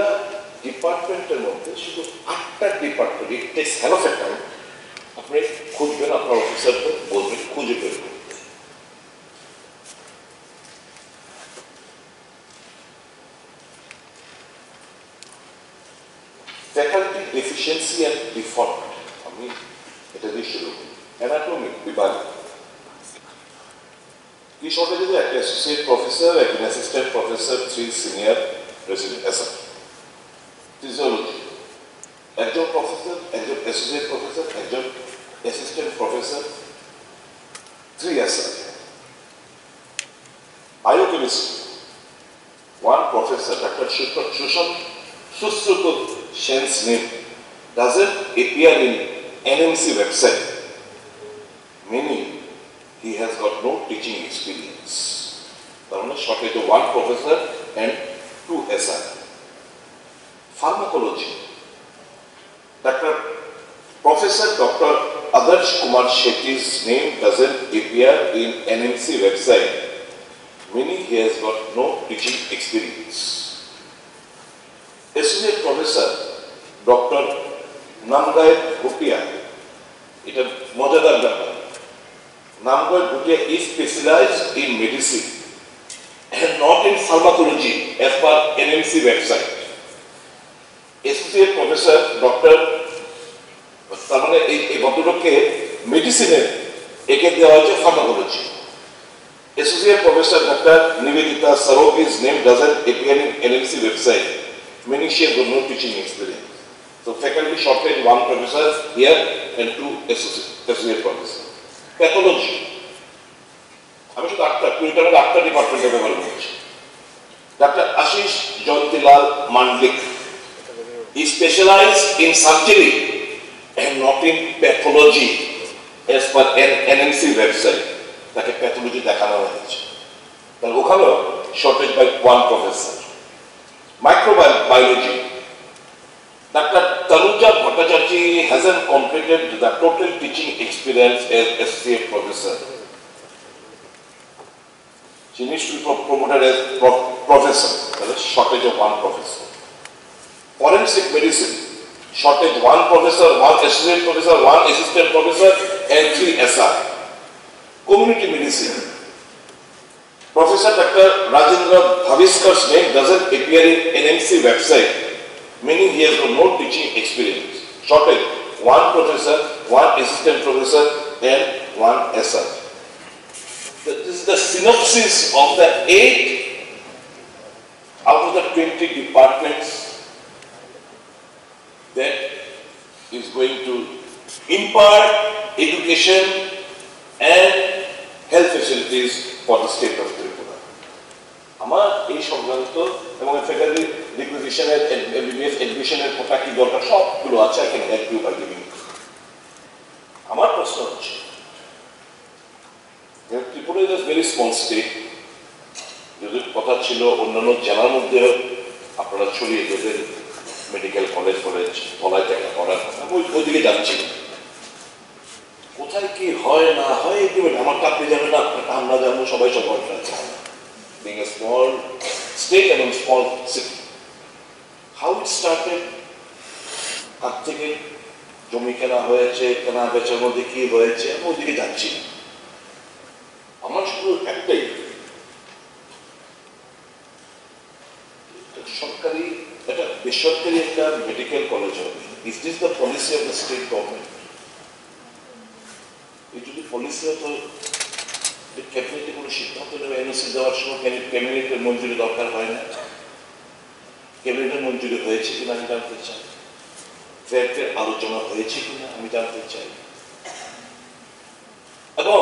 ডিপার্টমেন্টের মধ্যে শুধু 8টা department it takes hell of a time আপনি খুঁজবেন আপনার অফিসারকে বলবেন খুঁজে বের করবেন ফ্যাকাল্টি ডেফিসিয়েন্সি অ্যান্ড ডিফল্ট আমি এটা দিয়ে শুরু করি অ্যানাটমি বিভাগ কি শর্টেজ আছে একটা অ্যাসোসিয়েট প্রফেসর একজন assistant professor 3 senior resident Acer physiology একজন প্রফেসর একজন অ্যাসোসিয়েট প্রফেসর একজন assistant professor 3 Acer biochemistry 1 professor Dr. Sushant Susruto Shen's name doesn't appear in NMC website, meaning he has got no teaching experience. There is shortage of 1 professor and 2 SR. Pharmacology. Professor Dr. Adarsh Kumar Shetty's name doesn't appear in NMC website, meaning he has got no teaching experience. Associate Professor Dr. Namgai Bhutia, it is Mojadar Dr. Namgai Bhutia is specialized in medicine and not in pharmacology as per NMC website. Associate Professor Dr. Samane এই ভদ্রলোককে মেডিসিনের একে দেওয়া হয়েছে pharmacology Associate Professor Dr. Nivedita Sarogi's name doesn't appear in NMC website, meaning she has got no teaching experience. So faculty shortage 1 professor here and 2 associate professors. Pathology. আমি শুধু 8টা ডিপার্টমেন্টে ব্যবহার করছি Dr. Ashish Jantilal Mandlik is specialized in surgery and not in pathology as per NMC website. তাকে pathology দেখানো হয়েছে তাহলে ওখানেও shortage by 1 professor microbiology Dr. Tanuja Bhattacharjee hasn't completed the total teaching experience as associate professor. She needs to be promoted as professor. There is shortage of 1 professor. Forensic medicine, shortage 1 professor, 1 associate professor, 1 assistant professor, and 3 SR. Community medicine. Professor Dr. Rajendra Dhaviskar's name doesn't appear in NMC website, meaning he has got no teaching experience. Shortage 1 professor, 1 assistant professor, and 1 SR. This is the synopsis of the 8 out of the 20 departments that is going to impart education and health facilities for the state of Tripura. আমার এই সংক্রান্ত এবং faculty রিকুইজিশনের MBBS এডমিশনের কোটা কি দরকার সবগুলো আছে এখানে help you by giving আমার প্রশ্ন হচ্ছে Tripura is very small state যদি কথা ছিল অন্যান্য জেলার মধ্যে আপনারা ছড়িয়ে দেবেন মেডিকেল কলেজ তলায় দেখা করার কথা ওইদিকে যাচ্ছি কোথায় কি হয় না হয় দেবেন আমার আপনি জানেন না আমরা জানবো সবাই সব being a small state and a small city. How it started? কার থেকে জমি কেনা হয়েছে কেনা বেচার মধ্যে কি হয়েছে আমি ওইদিকে যাচ্ছি আমার শুধু একটাই সরকারি একটা বেসরকারি একটা মেডিকেল কলেজ হবে is this the policy of the state government এই যদি পলিসি হতো ক্যাবিনেটে কোনো সিদ্ধান্ত নেবে এনওসি দেওয়ার সময় ক্যাবিনেটের মঞ্জুরি দরকার হয় না ক্যাবিনেটের মঞ্জুরি হয়েছে কিনা আমি জানতে চাই ফ্যাক্টের আলোচনা হয়েছে কিনা আমি জানতে চাই এবং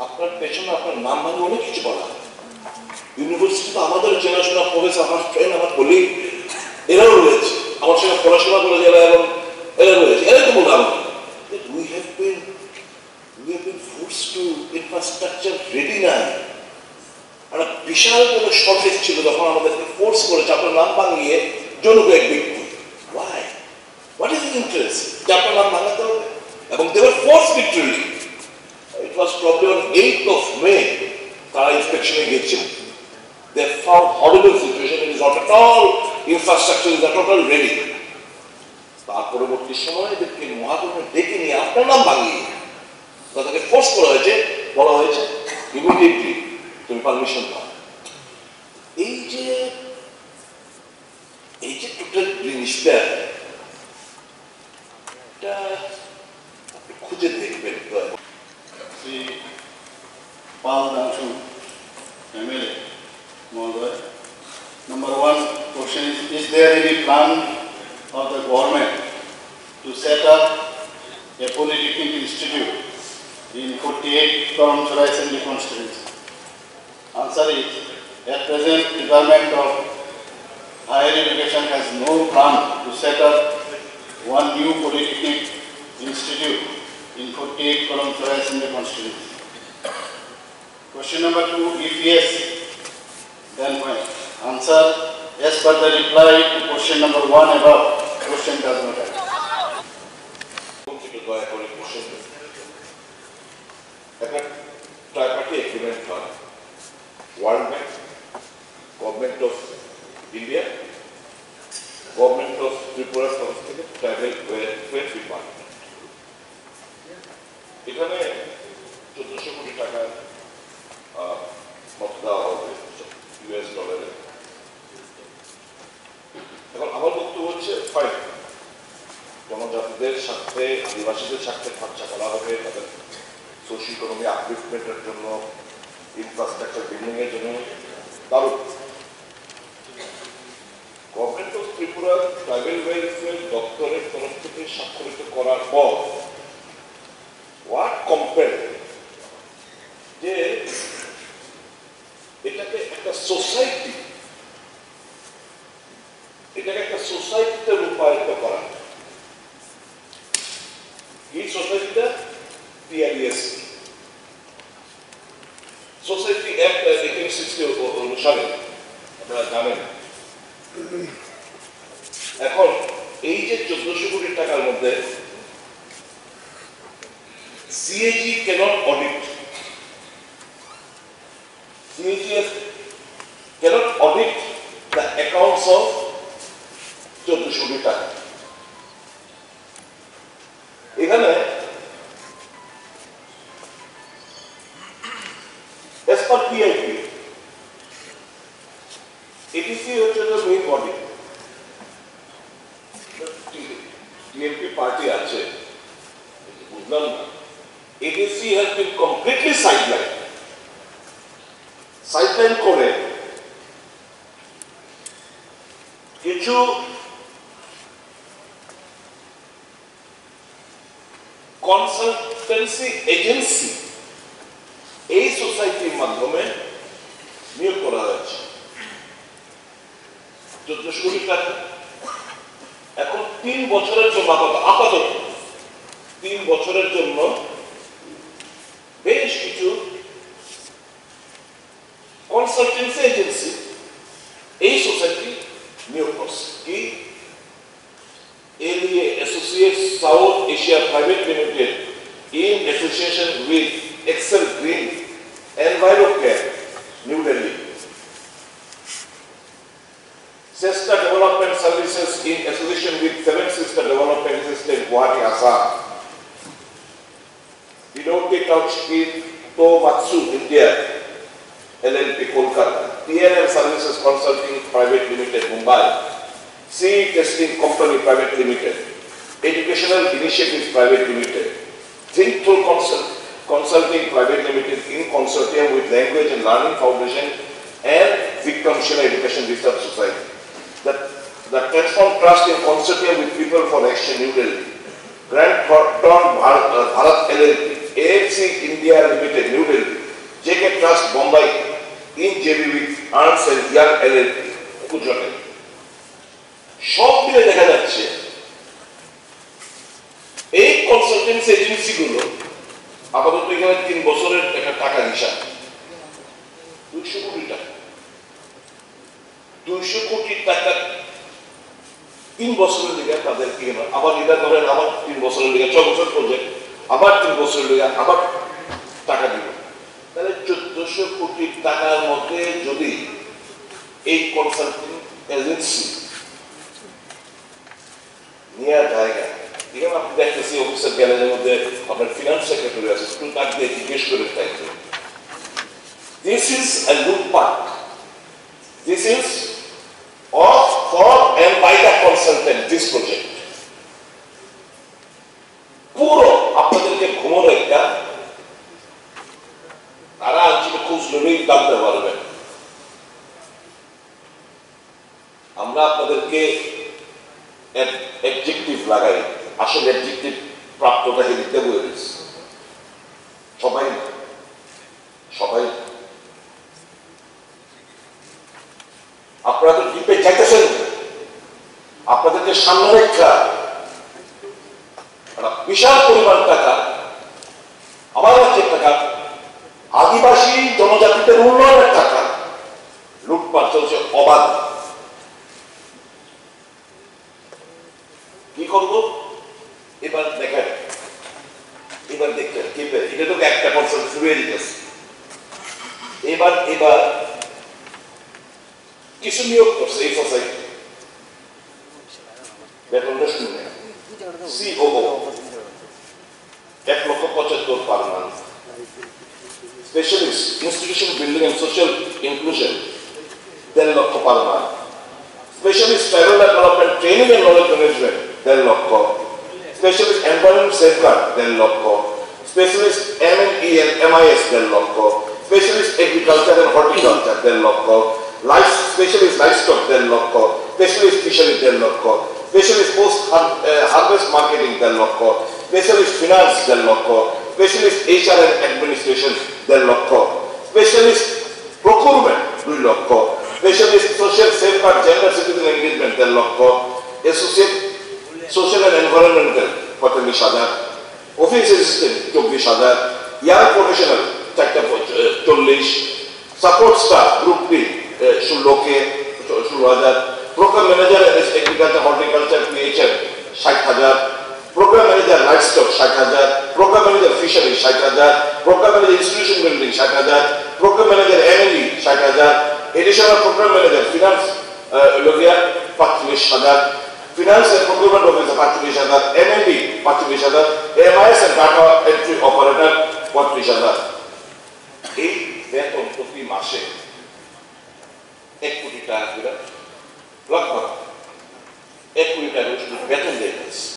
আপনার পেছনে আপনার নাম ভাঙে অনেক কিছু বলা ইউনিভার্সিটি তো আমাদের চেনাশোনা প্রফেসর আমার ফ্রেন্ড আমার কলিগ এরাও রয়েছে আমার সঙ্গে পড়াশোনা করে যারা এবং এরা রয়েছে এরাই তো বললাম we have been forced to infrastructure ready now. Shortage ছিল যখন আমাদেরকে ফোর্স করেছে আপনার নাম ভাঙিয়ে জনগণ এক ব্যক্তি ওয়াই হোয়াট ইজ ইন্টারেস্ট যে আপনার নাম ভাঙাতে হবে এবং they were force literally it was probably on 8th of May তারা ইন্সপেকশনে গিয়েছিল they found horrible situation it is not at all infrastructure is not at all ready তার পরবর্তী সময় এদেরকে মহাকরণে ডেকে নিয়ে আপনার নাম ভাঙিয়ে তাদেরকে ফোর্স করা হয়েছে বলা হয়েছে ইমিডিয়েটলি তুমি পারমিশন দাও এই যে টোটাল জিনিসটা এটা আপনি খুঁজে দেখবেন শ্রী পাল দাংশু MLA Mहोदय. Number one question is there any plan of the government to set up a polytechnic institute in 48 Karamchora Assembly constituency? Answer is, at present, Department of Higher Education has no plan to set up one new polytechnic institute in 48 Karamchora Assembly constituency. Question number two, if yes, then when? Answer, as per the reply to question number one above, question does not answer. একটা tri-party agreement হয় world bank government of India government of ত্রিপুরার তরফ থেকে tribal welfare department এখানে 1400 কোটি টাকা মত দেওয়া হবে US ডলারে এখন আমার বক্তব্য হচ্ছে ফাইন জনজাতিদের স্বার্থে আদিবাসীদের স্বার্থে খরচা করা হবে তাদের সোশ্যাল ইকোনমি আপলিফমেন্টের জন্য ইনফ্রাস্ট্রাকচার বিল্ডিং এর জন্য দারুণ government of Tripura tribal welfare দপ্তরের তরফ থেকে স্বাক্ষরিত করার পর হোয়াট কম্পেয়ার যে এটাকে একটা সোসাইটি সোসাইটিতে রূপায়িত করা এই সোসাইটিটা PIDS সোসাইটি অ্যাক্ট 1860 অনুসারে আপনারা জানেন এখন এই যে 1400 কোটি টাকার মধ্যে CAG cannot audit the accounts of 1400 কোটি টাকা এখানে as per PIP ATC হচ্ছে মেইন বডি TMP পার্টি আছে বুঝলাম না ATC has been completely sideline করে কিছু কনসালটেন্সি এজেন্সি এই সোসাইটির মাধ্যমে নিয়োগ করা হয়েছে 1400 কোটি টাকা এখন 3 বছরের জন্য আপাতত 3 বছরের জন্য বেশ কিছু কনসালটেন্সি এজেন্সি এই সোসাইটি নিয়োগ করছে কি এলিয়ে Associates South Asia Private Limited in association with Excel Green Envirocare, New Delhi. Sesta Development Services in association with Seven Sister Development System, Guwahati, Assam. Dinote Touchki Tomatsu, India, LLP, Kolkata. TNM Services Consulting Private Limited, Mumbai. CE Testing Company Private Limited. Educational Initiatives Private Limited. Thinkful Consulting Private Limited in consortium with Language and Learning Foundation and Vikram Shila Education Research Society. The Transform Trust in consortium with People for Action, New Delhi. Grant Thornton Bharat LLP, AFC India Limited, New Delhi. JK Trust Bombay in JV with Ernst and Young LLP, Gujarat. সব মিলে দেখা যাচ্ছে এই consultancy agency গুলো আপাতত এখানে 3 বছরের একটা টাকা হিসাব 200 কোটি টাকা 200 কোটি টাকা 3 বছরের দিকে তাদের কি না আবার এটা ধরেন আবার 3 বছরের দিকে 6 বছর প্রজেক্ট আবার 3 বছরের দিকে আবার টাকা দিব তাহলে 1400 কোটি টাকার মধ্যে যদি এই কনসাল্টিং এজেন্সি নিয়ে জায়গা এখানে আপনি দেখতেছি অফিসার গ্যালারির মধ্যে আপনার ফিনান্স সেক্রেটারি আছে স্কুল কার্ড দিয়ে জিজ্ঞেস করে থাকছে দিস ইজ এ লুটপাট this is of for and by the consultant this project পুরো আপনাদেরকে ঘুমো একটা তারা আজকে খুব জরুরি জানতে পারবেন আমরা আপনাদেরকে অবজেক্টিভ লাগাই আসলে অবজেক্টিভ প্রাপ্ততাকে দিতে বলেছি সবাই সবাই আপনারা তো ডিপে চাইতেছেন আপনাদেরকে সামনে রেখা বিশাল পরিমাণ টাকা আমার রাজ্যের টাকা আদিবাসী জনজাতিদের উন্নয়নের টাকা লুটপাট চলছে অবাধ কি করব এবার দেখেন এবার দেখেন এটা তো একটা পার্সেন্ট শুরু দিতেছে এবার কিছু নিয়োগ করছে এই সোসাইটি বেতনটা শুনে COO 1,75,000 per month specialist institution building and social inclusion 1.5 lakh per month specialist tribal development training and knowledge management 1.5 lakh specialist environment safeguard 1.5 lakh specialist এমএনই and MIS 1.5 lakh specialist agriculture and horticulture 1.5 লক্ষ life specialist livestock 1.5 lakh specialist fishery 1.5 lakh specialist post harvest marketing 1.5 lakh specialist finance 1.5 lakh specialist HR and administration 1.5 lakh specialist procurement 2 lakh specialist social safeguard gender citizen engagement 1.5 lakh associate social and environmental 45,000 office assistant 24,000 year professional 40 support staff group B 16,000 programme manager agriculture horticulture PHM 60,000 programme manager livestock 60,000 programme manager fishery 60,000 programme manager institution building 60,000 programme manager M and E 60,000 additional programme manager finance লোকিয়া 45,000 finance and procurement officer 45,000 M and D 45,000 MIS and data entry operator 35,000 এই বেতন প্রতি মাসে 1 কোটি টাকা করে লগভগ 1 কোটি টাকা বেতন দেয়